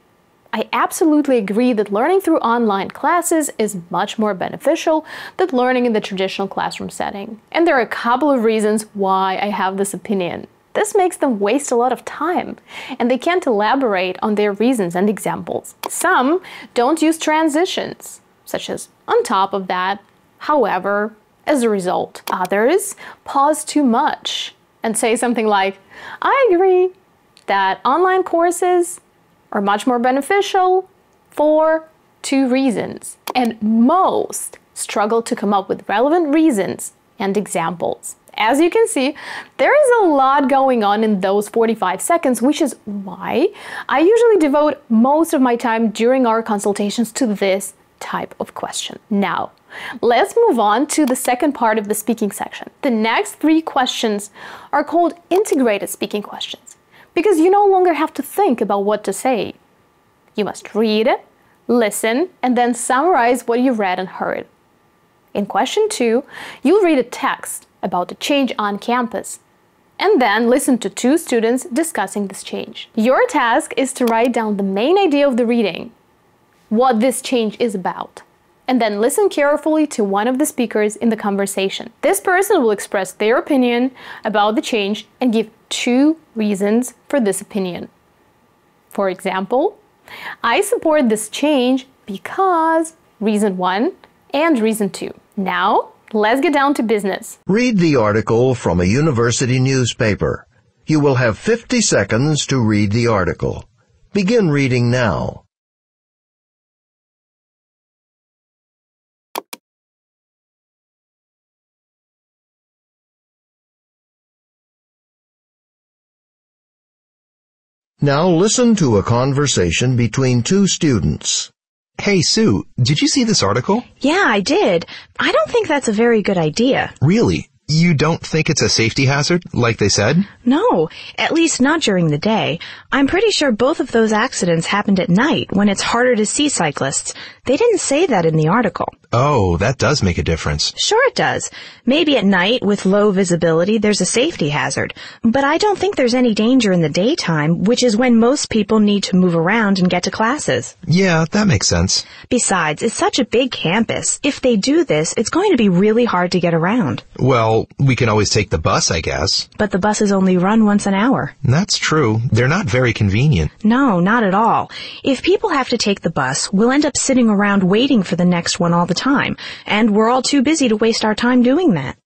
"I absolutely agree that learning through online classes is much more beneficial than learning in the traditional classroom setting. And there are a couple of reasons why I have this opinion." This makes them waste a lot of time, and they can't elaborate on their reasons and examples. Some don't use transitions, such as "on top of that," "however," "as a result." Others pause too much and say something like, "I agree that online courses are much more beneficial for 2 reasons." And most struggle to come up with relevant reasons and examples. As you can see, there is a lot going on in those 45 seconds, which is why I usually devote most of my time during our consultations to this type of question. Now, let's move on to the second part of the speaking section. The next 3 questions are called integrated speaking questions because you no longer have to think about what to say. You must read, listen, and then summarize what you read and heard. In question 2, you'll read a text about the change on campus and then listen to 2 students discussing this change. Your task is to write down the main idea of the reading, what this change is about, and then listen carefully to one of the speakers in the conversation. This person will express their opinion about the change and give 2 reasons for this opinion. For example, I support this change because reason 1 and reason 2. Now, let's get down to business. Read the article from a university newspaper. You will have 50 seconds to read the article. Begin reading now. Now listen to a conversation between 2 students. Hey, Sue, did you see this article? Yeah, I did. I don't think that's a very good idea. Really? You don't think it's a safety hazard, like they said? No, at least not during the day. I'm pretty sure both of those accidents happened at night when it's harder to see cyclists. They didn't say that in the article. Oh, that does make a difference. Sure it does. Maybe at night with low visibility there's a safety hazard. But I don't think there's any danger in the daytime, which is when most people need to move around and get to classes. Yeah, that makes sense. Besides, it's such a big campus. If they do this, it's going to be really hard to get around. Well, we can always take the bus, I guess. But the buses only run once an hour. That's true. They're not very convenient. No, not at all. If people have to take the bus, we'll end up sitting around waiting for the next one all the time, and we're all too busy to waste our time doing that.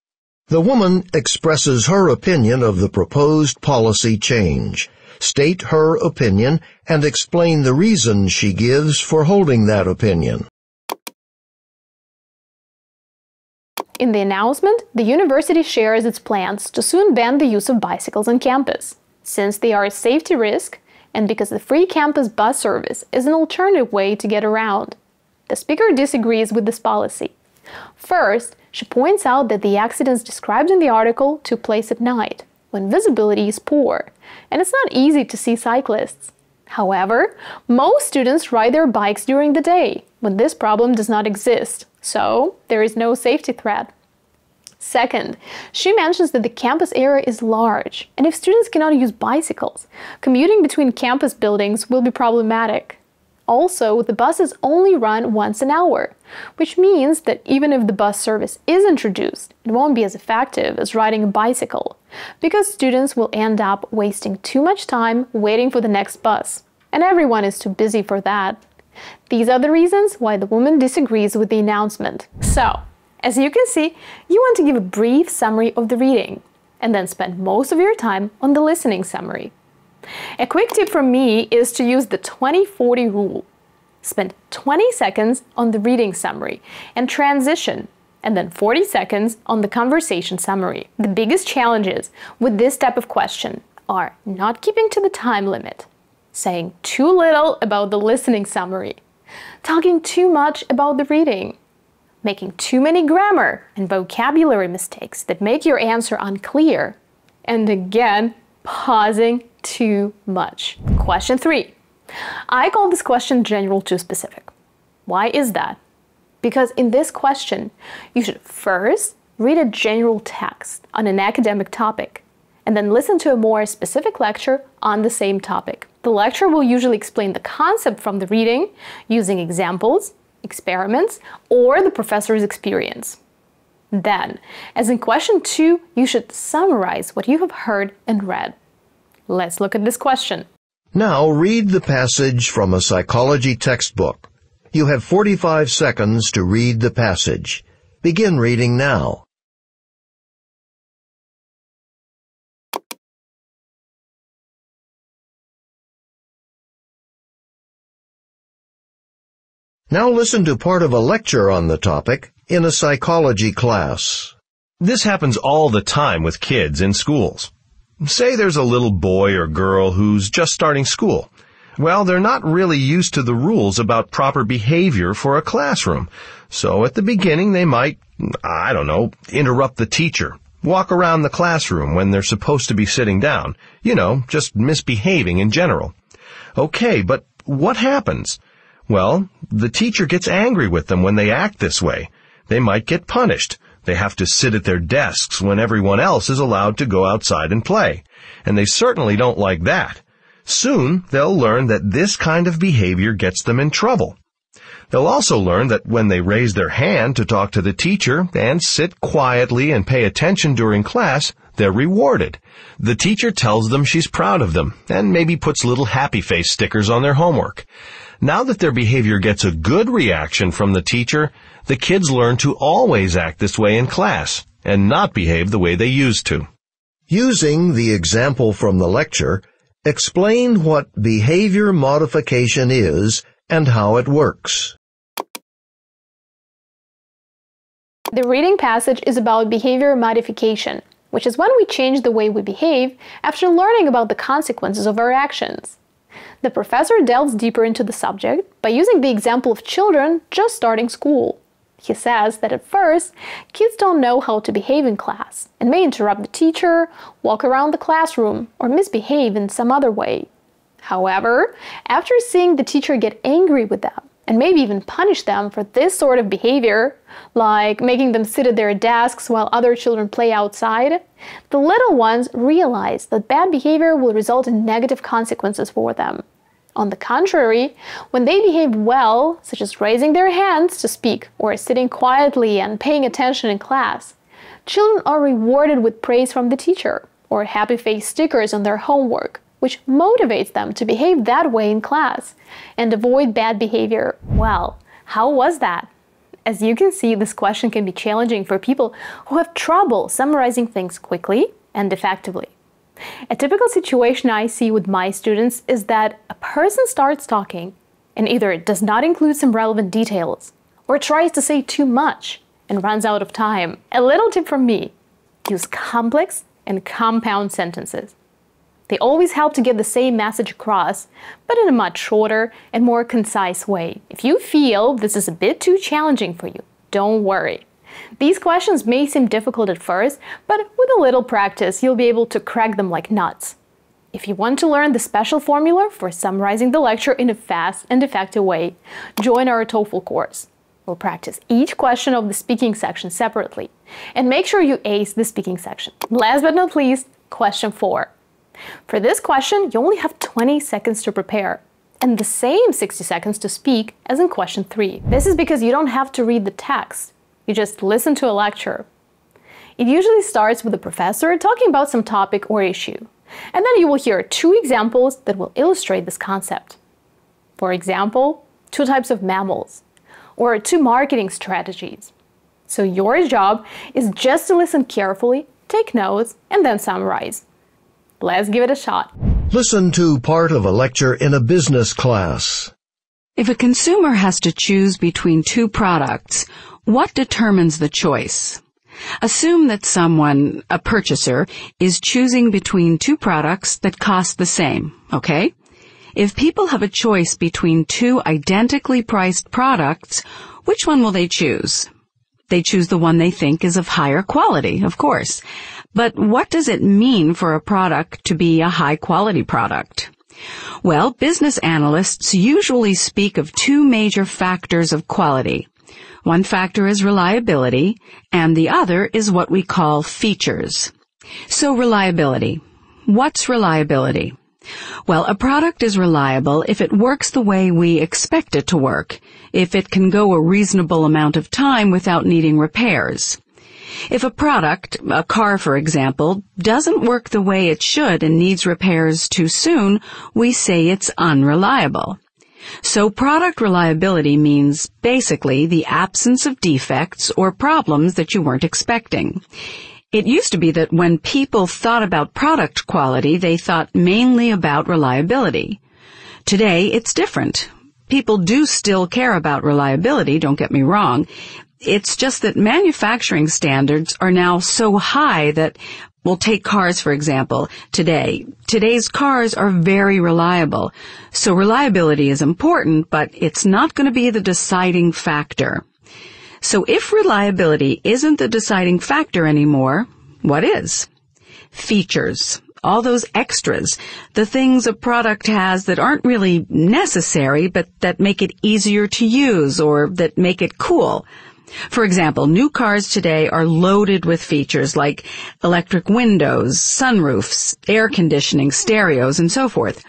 The woman expresses her opinion of the proposed policy change. State her opinion and explain the reasons she gives for holding that opinion. In the announcement, the university shares its plans to soon ban the use of bicycles on campus, since they are a safety risk and because the free campus bus service is an alternative way to get around. The speaker disagrees with this policy. First, she points out that the accidents described in the article took place at night, when visibility is poor, and it's not easy to see cyclists. However, most students ride their bikes during the day, when this problem does not exist, so there is no safety threat. Second, she mentions that the campus area is large, and if students cannot use bicycles, commuting between campus buildings will be problematic. Also, the buses only run once an hour, which means that even if the bus service is introduced, it won't be as effective as riding a bicycle, because students will end up wasting too much time waiting for the next bus, and everyone is too busy for that. These are the reasons why the woman disagrees with the announcement. So, as you can see, you want to give a brief summary of the reading, and then spend most of your time on the listening summary. A quick tip from me is to use the 20-40 rule. Spend 20 seconds on the reading summary and transition, and then 40 seconds on the conversation summary. The biggest challenges with this type of question are not keeping to the time limit, saying too little about the listening summary, talking too much about the reading, making too many grammar and vocabulary mistakes that make your answer unclear, and again, pausing too much. Question 3. I call this question general to specific. Why is that? Because in this question, you should first read a general text on an academic topic, and then listen to a more specific lecture on the same topic. The lecture will usually explain the concept from the reading using examples, experiments, or the professor's experience. Then, as in question 2, you should summarize what you have heard and read. Let's look at this question. Now read the passage from a psychology textbook. You have 45 seconds to read the passage. Begin reading now. Now listen to part of a lecture on the topic in a psychology class. This happens all the time with kids in schools. Say there's a little boy or girl who's just starting school. Well, they're not really used to the rules about proper behavior for a classroom. So at the beginning they might, interrupt the teacher, walk around the classroom when they're supposed to be sitting down. Just misbehaving in general. Okay, but what happens? Well, the teacher gets angry with them when they act this way. They might get punished. They have to sit at their desks when everyone else is allowed to go outside and play. And they certainly don't like that. Soon, they'll learn that this kind of behavior gets them in trouble. They'll also learn that when they raise their hand to talk to the teacher and sit quietly and pay attention during class, they're rewarded. The teacher tells them she's proud of them and maybe puts little happy face stickers on their homework. Now that their behavior gets a good reaction from the teacher, the kids learn to always act this way in class and not behave the way they used to. Using the example from the lecture, explain what behavior modification is and how it works. The reading passage is about behavior modification, which is when we change the way we behave after learning about the consequences of our actions. The professor delves deeper into the subject by using the example of children just starting school. He says that at first, kids don't know how to behave in class and may interrupt the teacher, walk around the classroom, or misbehave in some other way. However, after seeing the teacher get angry with them and maybe even punish them for this sort of behavior, like making them sit at their desks while other children play outside, the little ones realize that bad behavior will result in negative consequences for them. On the contrary, when they behave well, such as raising their hands to speak or sitting quietly and paying attention in class, children are rewarded with praise from the teacher or happy face stickers on their homework, which motivates them to behave that way in class and avoid bad behavior. Well, how was that? As you can see, this question can be challenging for people who have trouble summarizing things quickly and effectively. A typical situation I see with my students is that a person starts talking and either does not include some relevant details or tries to say too much and runs out of time. A little tip from me: use complex and compound sentences. They always help to get the same message across, but in a much shorter and more concise way. If you feel this is a bit too challenging for you, don't worry. These questions may seem difficult at first, but with a little practice, you'll be able to crack them like nuts. If you want to learn the special formula for summarizing the lecture in a fast and effective way, join our TOEFL course. We'll practice each question of the speaking section separately, and make sure you ace the speaking section. Last but not least, question 4. For this question, you only have 20 seconds to prepare, and the same 60 seconds to speak as in question 3. This is because you don't have to read the text. You just listen to a lecture. It usually starts with the professor talking about some topic or issue, and then you will hear 2 examples that will illustrate this concept. For example, 2 types of mammals, or 2 marketing strategies. So your job is just to listen carefully, take notes, and then summarize. Let's give it a shot. Listen to part of a lecture in a business class. If a consumer has to choose between 2 products, what determines the choice? Assume that someone, a purchaser, is choosing between 2 products that cost the same, okay? If people have a choice between 2 identically priced products, which one will they choose? They choose the one they think is of higher quality, of course. But what does it mean for a product to be a high-quality product? Well, business analysts usually speak of 2 major factors of quality. One factor is reliability, and the other is what we call features. So reliability. What's reliability? Well, a product is reliable if it works the way we expect it to work, if it can go a reasonable amount of time without needing repairs. If a product, a car for example, doesn't work the way it should and needs repairs too soon, we say it's unreliable. So product reliability means basically the absence of defects or problems that you weren't expecting. It used to be that when people thought about product quality, they thought mainly about reliability. Today, it's different. People do still care about reliability, don't get me wrong. It's just that manufacturing standards are now so high that, we'll take cars, for example, today. Today's cars are very reliable. So reliability is important, but it's not going to be the deciding factor. So if reliability isn't the deciding factor anymore, what is? Features. All those extras, the things a product has that aren't really necessary, but that make it easier to use or that make it cool. For example, new cars today are loaded with features like electric windows, sunroofs, air conditioning, stereos, and so forth.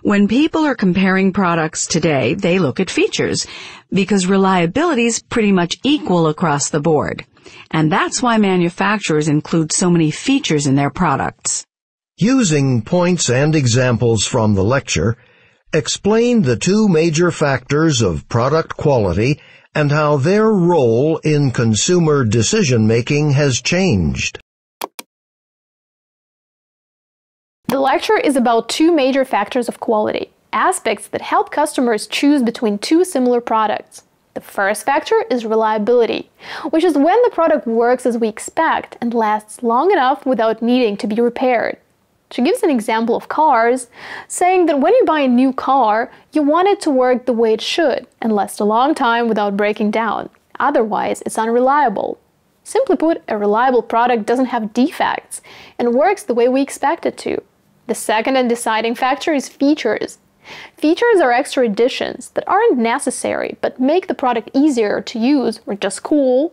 When people are comparing products today, they look at features because reliability is pretty much equal across the board. And that's why manufacturers include so many features in their products. Using points and examples from the lecture, explain the two major factors of product quality and how their role in consumer decision-making has changed. The lecture is about two major factors of quality, aspects that help customers choose between two similar products. The first factor is reliability, which is when the product works as we expect and lasts long enough without needing to be repaired. She gives an example of cars, saying that when you buy a new car, you want it to work the way it should and last a long time without breaking down. Otherwise, it's unreliable. Simply put, a reliable product doesn't have defects and works the way we expect it to. The second and deciding factor is features. Features are extra additions that aren't necessary but make the product easier to use or just cool.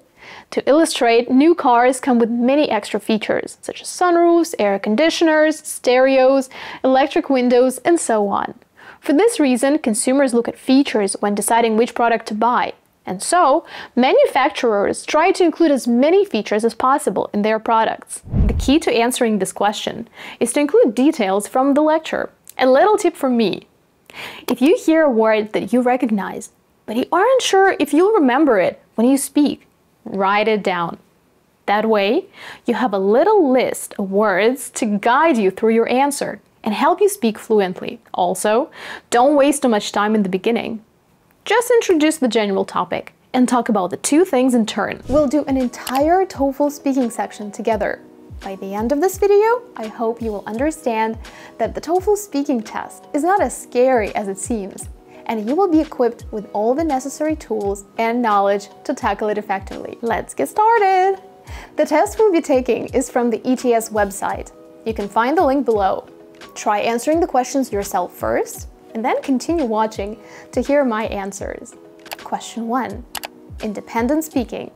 To illustrate, new cars come with many extra features, such as sunroofs, air conditioners, stereos, electric windows, and so on. For this reason, consumers look at features when deciding which product to buy. And so, manufacturers try to include as many features as possible in their products. The key to answering this question is to include details from the lecture. A little tip from me. If you hear a word that you recognize, but you aren't sure if you'll remember it when you speak, write it down. That way, you have a little list of words to guide you through your answer and help you speak fluently. Also, don't waste too much time in the beginning. Just introduce the general topic and talk about the two things in turn. We'll do an entire TOEFL speaking section together. By the end of this video, I hope you will understand that the TOEFL speaking test is not as scary as it seems, and you will be equipped with all the necessary tools and knowledge to tackle it effectively. Let's get started! The test we'll be taking is from the ETS website. You can find the link below. Try answering the questions yourself first, and then continue watching to hear my answers. Question 1. Independent speaking.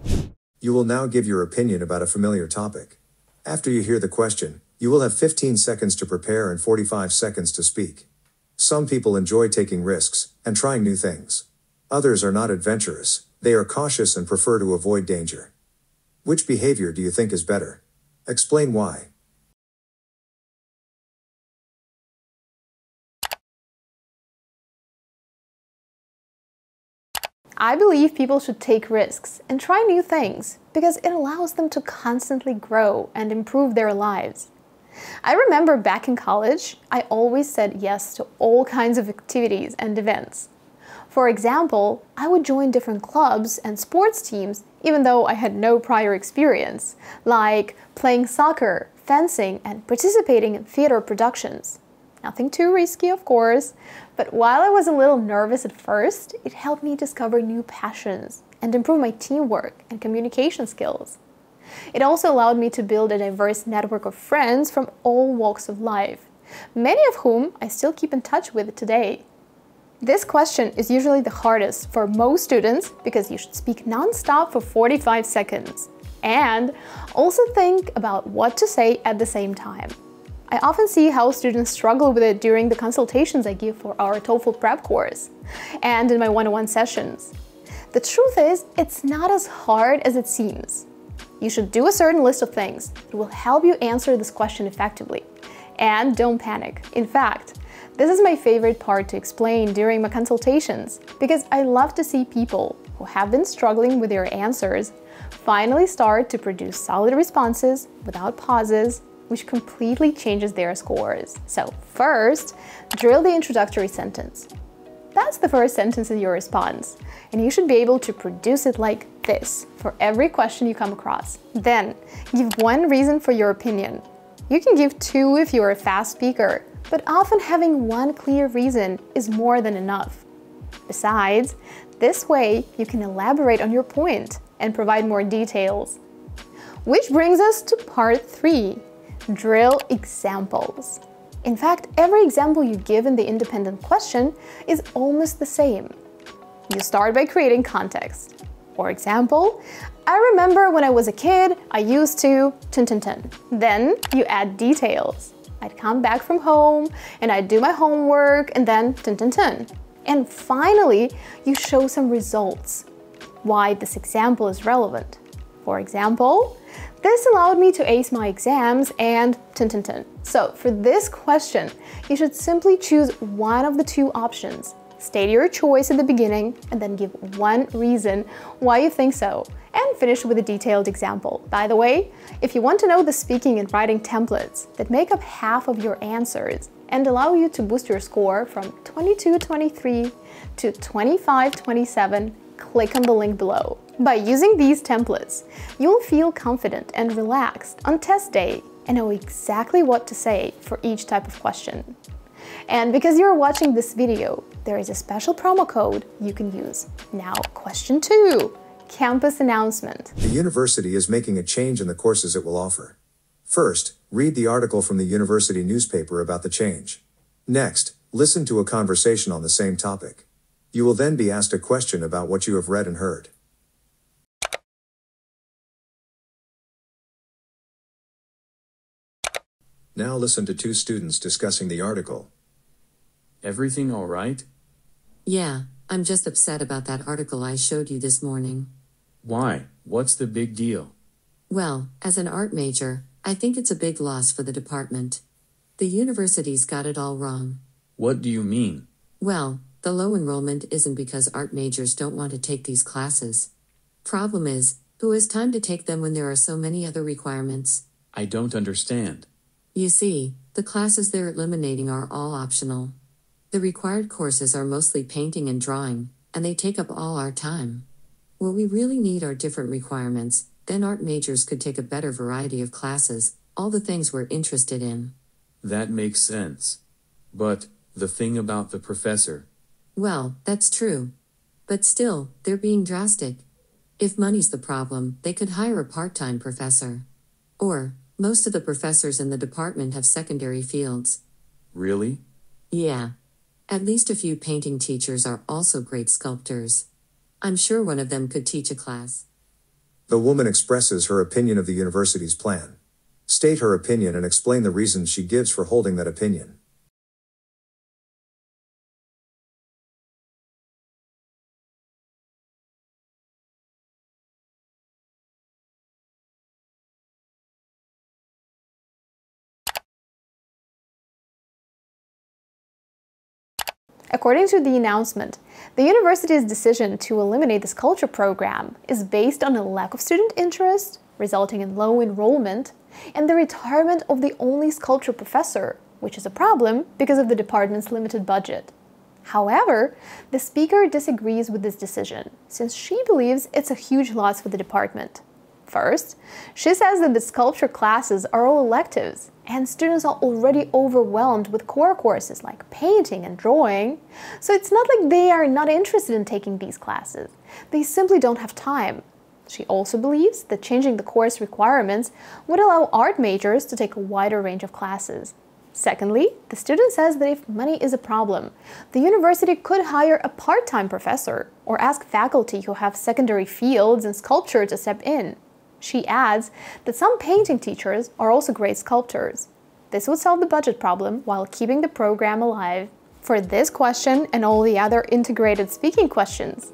You will now give your opinion about a familiar topic. After you hear the question, you will have 15 seconds to prepare and 45 seconds to speak. Some people enjoy taking risks and trying new things. Others are not adventurous, they are cautious and prefer to avoid danger. Which behavior do you think is better? Explain why. I believe people should take risks and try new things because it allows them to constantly grow and improve their lives. I remember back in college, I always said yes to all kinds of activities and events. For example, I would join different clubs and sports teams even though I had no prior experience, like playing soccer, fencing, and participating in theater productions. Nothing too risky, of course, but while I was a little nervous at first, it helped me discover new passions and improve my teamwork and communication skills. It also allowed me to build a diverse network of friends from all walks of life, many of whom I still keep in touch with today. This question is usually the hardest for most students because you should speak non-stop for 45 seconds and also think about what to say at the same time. I often see how students struggle with it during the consultations I give for our TOEFL prep course and in my one-on-one sessions. The truth is, it's not as hard as it seems. You should do a certain list of things that will help you answer this question effectively. And don't panic. In fact, this is my favorite part to explain during my consultations because I love to see people who have been struggling with their answers finally start to produce solid responses without pauses, which completely changes their scores. So first, drill the introductory sentence. That's the first sentence in your response, and you should be able to produce it like this for every question you come across. Then, give one reason for your opinion. You can give two if you're a fast speaker, but often having one clear reason is more than enough. Besides, this way you can elaborate on your point and provide more details. Which brings us to part 3, drill examples. In fact, every example you give in the independent question is almost the same. You start by creating context. For example, I remember when I was a kid, I used to ... Then you add details. I'd come back from home and I'd do my homework and then ... And finally, you show some results. Why this example is relevant. For example, this allowed me to ace my exams and ... So for this question, you should simply choose one of the two options. State your choice at the beginning and then give one reason why you think so, and finish with a detailed example. By the way, if you want to know the speaking and writing templates that make up half of your answers and allow you to boost your score from 22-23 to 25-27, click on the link below. By using these templates, you'll feel confident and relaxed on test day and know exactly what to say for each type of question. And because you're watching this video, there is a special promo code you can use. Now, question 2, campus announcement. The university is making a change in the courses it will offer. First, read the article from the university newspaper about the change. Next, listen to a conversation on the same topic. You will then be asked a question about what you have read and heard. Now listen to two students discussing the article. Everything all right? Yeah, I'm just upset about that article I showed you this morning. Why? What's the big deal? Well, as an art major, I think it's a big loss for the department. The university's got it all wrong. What do you mean? Well, the low enrollment isn't because art majors don't want to take these classes. Problem is, who has time to take them when there are so many other requirements? I don't understand. You see, the classes they're eliminating are all optional. The required courses are mostly painting and drawing, and they take up all our time. What we really need are different requirements, then art majors could take a better variety of classes, all the things we're interested in. That makes sense. But, the thing about the professor. Well, that's true. But still, they're being drastic. If money's the problem, they could hire a part-time professor. Or, most of the professors in the department have secondary fields. Really? Yeah. At least a few painting teachers are also great sculptors. I'm sure one of them could teach a class. The woman expresses her opinion of the university's plan. State her opinion and explain the reasons she gives for holding that opinion. According to the announcement, the university's decision to eliminate the sculpture program is based on a lack of student interest, resulting in low enrollment, and the retirement of the only sculpture professor, which is a problem because of the department's limited budget. However, the speaker disagrees with this decision, since she believes it's a huge loss for the department. First, she says that the sculpture classes are all electives, and students are already overwhelmed with core courses like painting and drawing, so it's not like they are not interested in taking these classes. They simply don't have time. She also believes that changing the course requirements would allow art majors to take a wider range of classes. Secondly, the student says that if money is a problem, the university could hire a part-time professor or ask faculty who have secondary fields in sculpture to step in. She adds that some painting teachers are also great sculptors. This would solve the budget problem while keeping the program alive. For this question and all the other integrated speaking questions,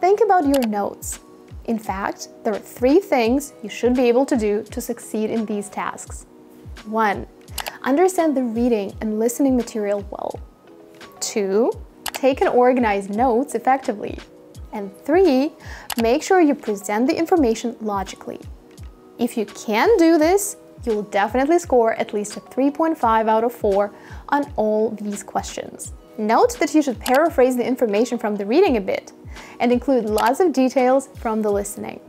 think about your notes. In fact, there are 3 things you should be able to do to succeed in these tasks. 1. Understand the reading and listening material well. 2. Take and organize notes effectively. And 3, make sure you present the information logically. If you can do this, you'll definitely score at least a 3.5 out of 4 on all these questions. Note that you should paraphrase the information from the reading a bit, and include lots of details from the listening.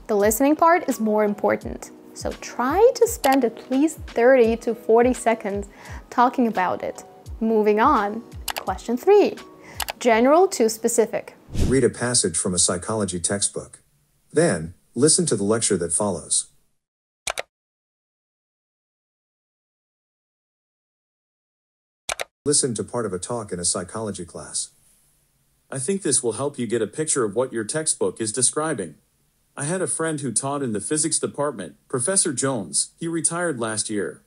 The listening part is more important, so try to spend at least 30 to 40 seconds talking about it. Moving on. Question 3. General to specific. Read a passage from a psychology textbook. Then, listen to the lecture that follows. Listen to part of a talk in a psychology class. I think this will help you get a picture of what your textbook is describing. I had a friend who taught in the physics department, Professor Jones. He retired last year.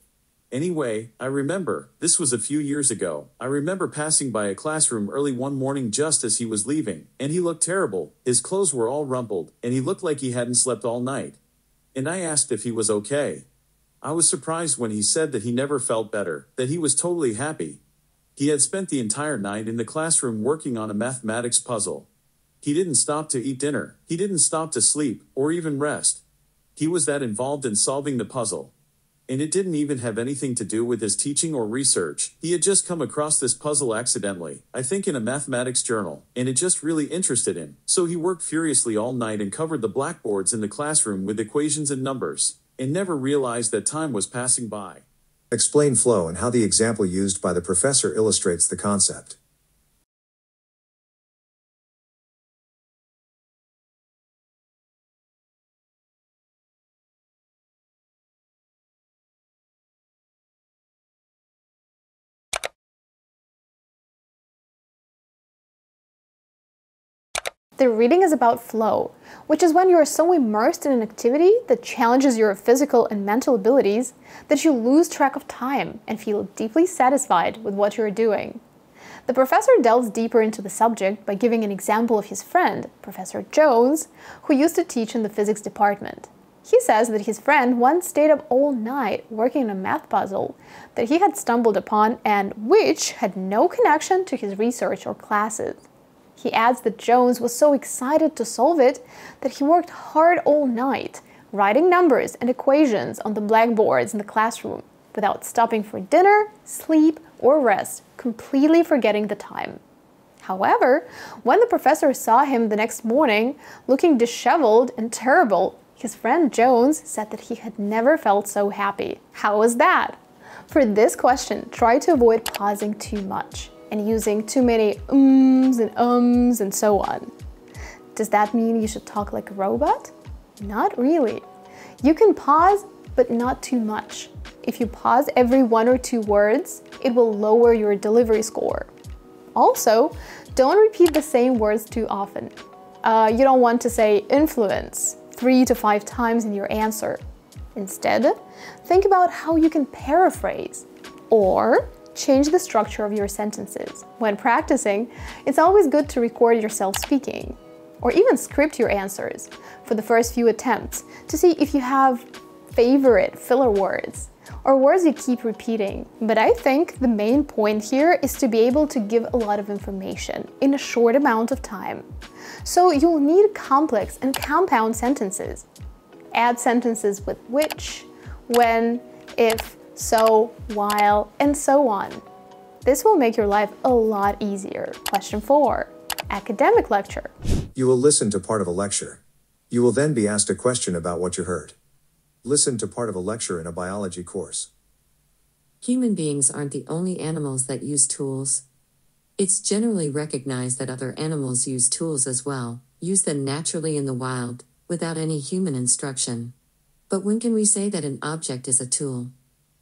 Anyway, I remember, this was a few years ago, I remember passing by a classroom early one morning just as he was leaving, and he looked terrible. His clothes were all rumpled, and he looked like he hadn't slept all night. And I asked if he was okay. I was surprised when he said that he never felt better, that he was totally happy. He had spent the entire night in the classroom working on a mathematics puzzle. He didn't stop to eat dinner, he didn't stop to sleep, or even rest. He was that involved in solving the puzzle. And it didn't even have anything to do with his teaching or research. He had just come across this puzzle accidentally, I think in a mathematics journal, and it just really interested him. So he worked furiously all night and covered the blackboards in the classroom with equations and numbers, and never realized that time was passing by. Explain flow and how the example used by the professor illustrates the concept. The reading is about flow, which is when you are so immersed in an activity that challenges your physical and mental abilities that you lose track of time and feel deeply satisfied with what you are doing. The professor delves deeper into the subject by giving an example of his friend, Professor Jones, who used to teach in the physics department. He says that his friend once stayed up all night working on a math puzzle that he had stumbled upon and which had no connection to his research or classes. He adds that Jones was so excited to solve it that he worked hard all night, writing numbers and equations on the blackboards in the classroom, without stopping for dinner, sleep, or rest, completely forgetting the time. However, when the professor saw him the next morning, looking disheveled and terrible, his friend Jones said that he had never felt so happy. How was that? For this question, try to avoid pausing too much and using too many and so on. Does that mean you should talk like a robot? Not really. You can pause, but not too much. If you pause every 1 or 2 words, it will lower your delivery score. Also, don't repeat the same words too often. You don't want to say influence 3 to 5 times in your answer. Instead, think about how you can paraphrase or change the structure of your sentences. When practicing, it's always good to record yourself speaking, or even script your answers for the first few attempts to see if you have favorite filler words or words you keep repeating. But I think the main point here is to be able to give a lot of information in a short amount of time. So you'll need complex and compound sentences. Add sentences with which, when, if, so, while, and so on. This will make your life a lot easier. Question 4. Academic lecture. You will listen to part of a lecture. You will then be asked a question about what you heard. Listen to part of a lecture in a biology course. Human beings aren't the only animals that use tools. It's generally recognized that other animals use tools as well, use them naturally in the wild, without any human instruction. But when can we say that an object is a tool?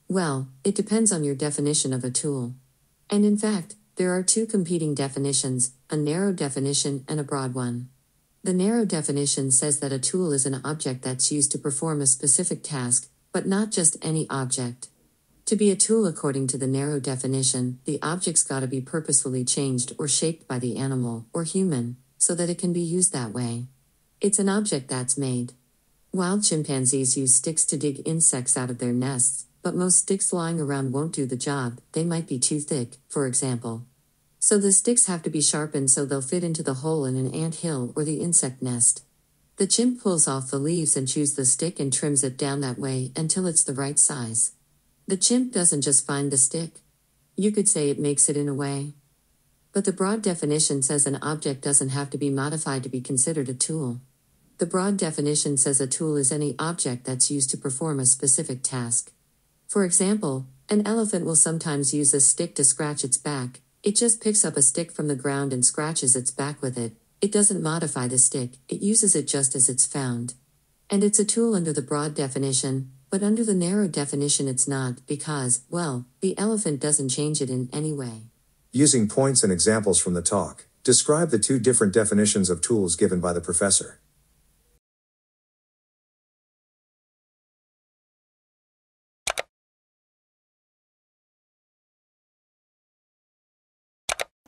Well, it depends on your definition of a tool. And in fact, there are 2 competing definitions, a narrow definition and a broad one. The narrow definition says that a tool is an object that's used to perform a specific task, but not just any object. To be a tool according to the narrow definition, the object's gotta be purposefully changed or shaped by the animal, or human, so that it can be used that way. It's an object that's made. Wild chimpanzees use sticks to dig insects out of their nests, but most sticks lying around won't do the job, they might be too thick, for example. So the sticks have to be sharpened so they'll fit into the hole in an ant hill or the insect nest. The chimp pulls off the leaves and chews the stick and trims it down that way until it's the right size. The chimp doesn't just find the stick. You could say it makes it in a way. But the broad definition says an object doesn't have to be modified to be considered a tool. The broad definition says a tool is any object that's used to perform a specific task. For example, an elephant will sometimes use a stick to scratch its back. It just picks up a stick from the ground and scratches its back with it. It doesn't modify the stick, it uses it just as it's found. And it's a tool under the broad definition, but under the narrow definition it's not because, well, the elephant doesn't change it in any way. Using points and examples from the talk, describe the two different definitions of tools given by the professor.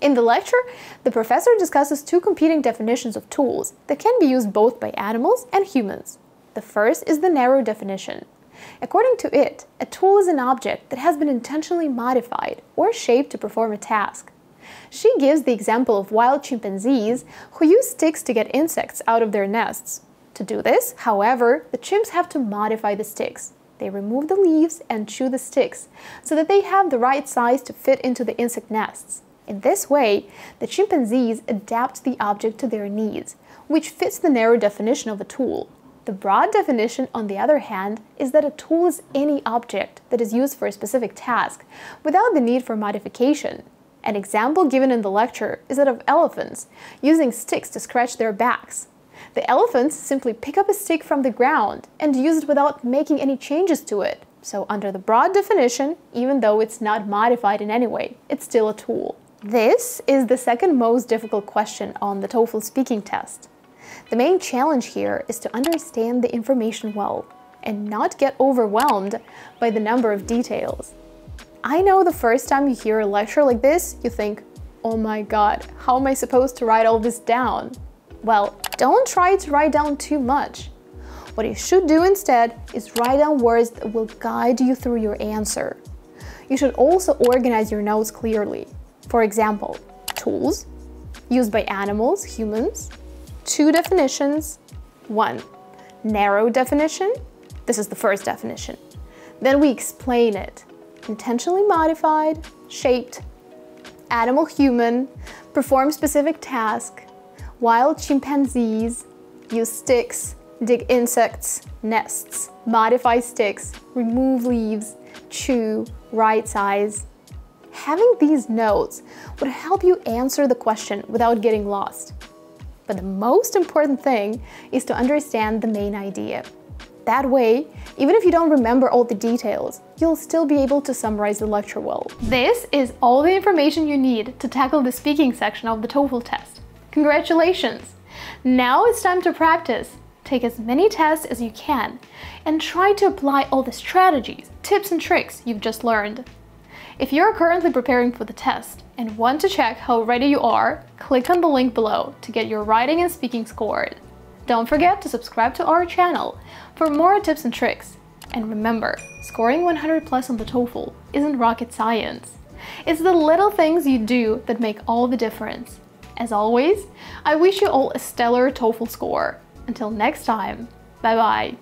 In the lecture, the professor discusses two competing definitions of tools that can be used both by animals and humans. The first is the narrow definition. According to it, a tool is an object that has been intentionally modified or shaped to perform a task. She gives the example of wild chimpanzees who use sticks to get insects out of their nests. To do this, however, the chimps have to modify the sticks. They remove the leaves and chew the sticks so that they have the right size to fit into the insect nests. In this way, the chimpanzees adapt the object to their needs, which fits the narrow definition of a tool. The broad definition, on the other hand, is that a tool is any object that is used for a specific task without the need for modification. An example given in the lecture is that of elephants using sticks to scratch their backs. The elephants simply pick up a stick from the ground and use it without making any changes to it. So under the broad definition, even though it's not modified in any way, it's still a tool. This is the second most difficult question on the TOEFL speaking test. The main challenge here is to understand the information well and not get overwhelmed by the number of details. I know the first time you hear a lecture like this, you think, oh my god, how am I supposed to write all this down? Well, don't try to write down too much. What you should do instead is write down words that will guide you through your answer. You should also organize your notes clearly. For example, tools, used by animals, humans, two definitions, one, narrow definition, this is the first definition. Then we explain it, intentionally modified, shaped, animal, human, perform specific task, wild chimpanzees, use sticks, dig insects, nests, modify sticks, remove leaves, chew, right size. Having these notes would help you answer the question without getting lost. But the most important thing is to understand the main idea. That way, even if you don't remember all the details, you'll still be able to summarize the lecture well. This is all the information you need to tackle the speaking section of the TOEFL test. Congratulations! Now it's time to practice. Take as many tests as you can and try to apply all the strategies, tips and tricks you've just learned. If you're currently preparing for the test and want to check how ready you are, click on the link below to get your writing and speaking scored. Don't forget to subscribe to our channel for more tips and tricks. And remember, scoring 100+ on the TOEFL isn't rocket science. It's the little things you do that make all the difference. As always, I wish you all a stellar TOEFL score. Until next time, bye-bye.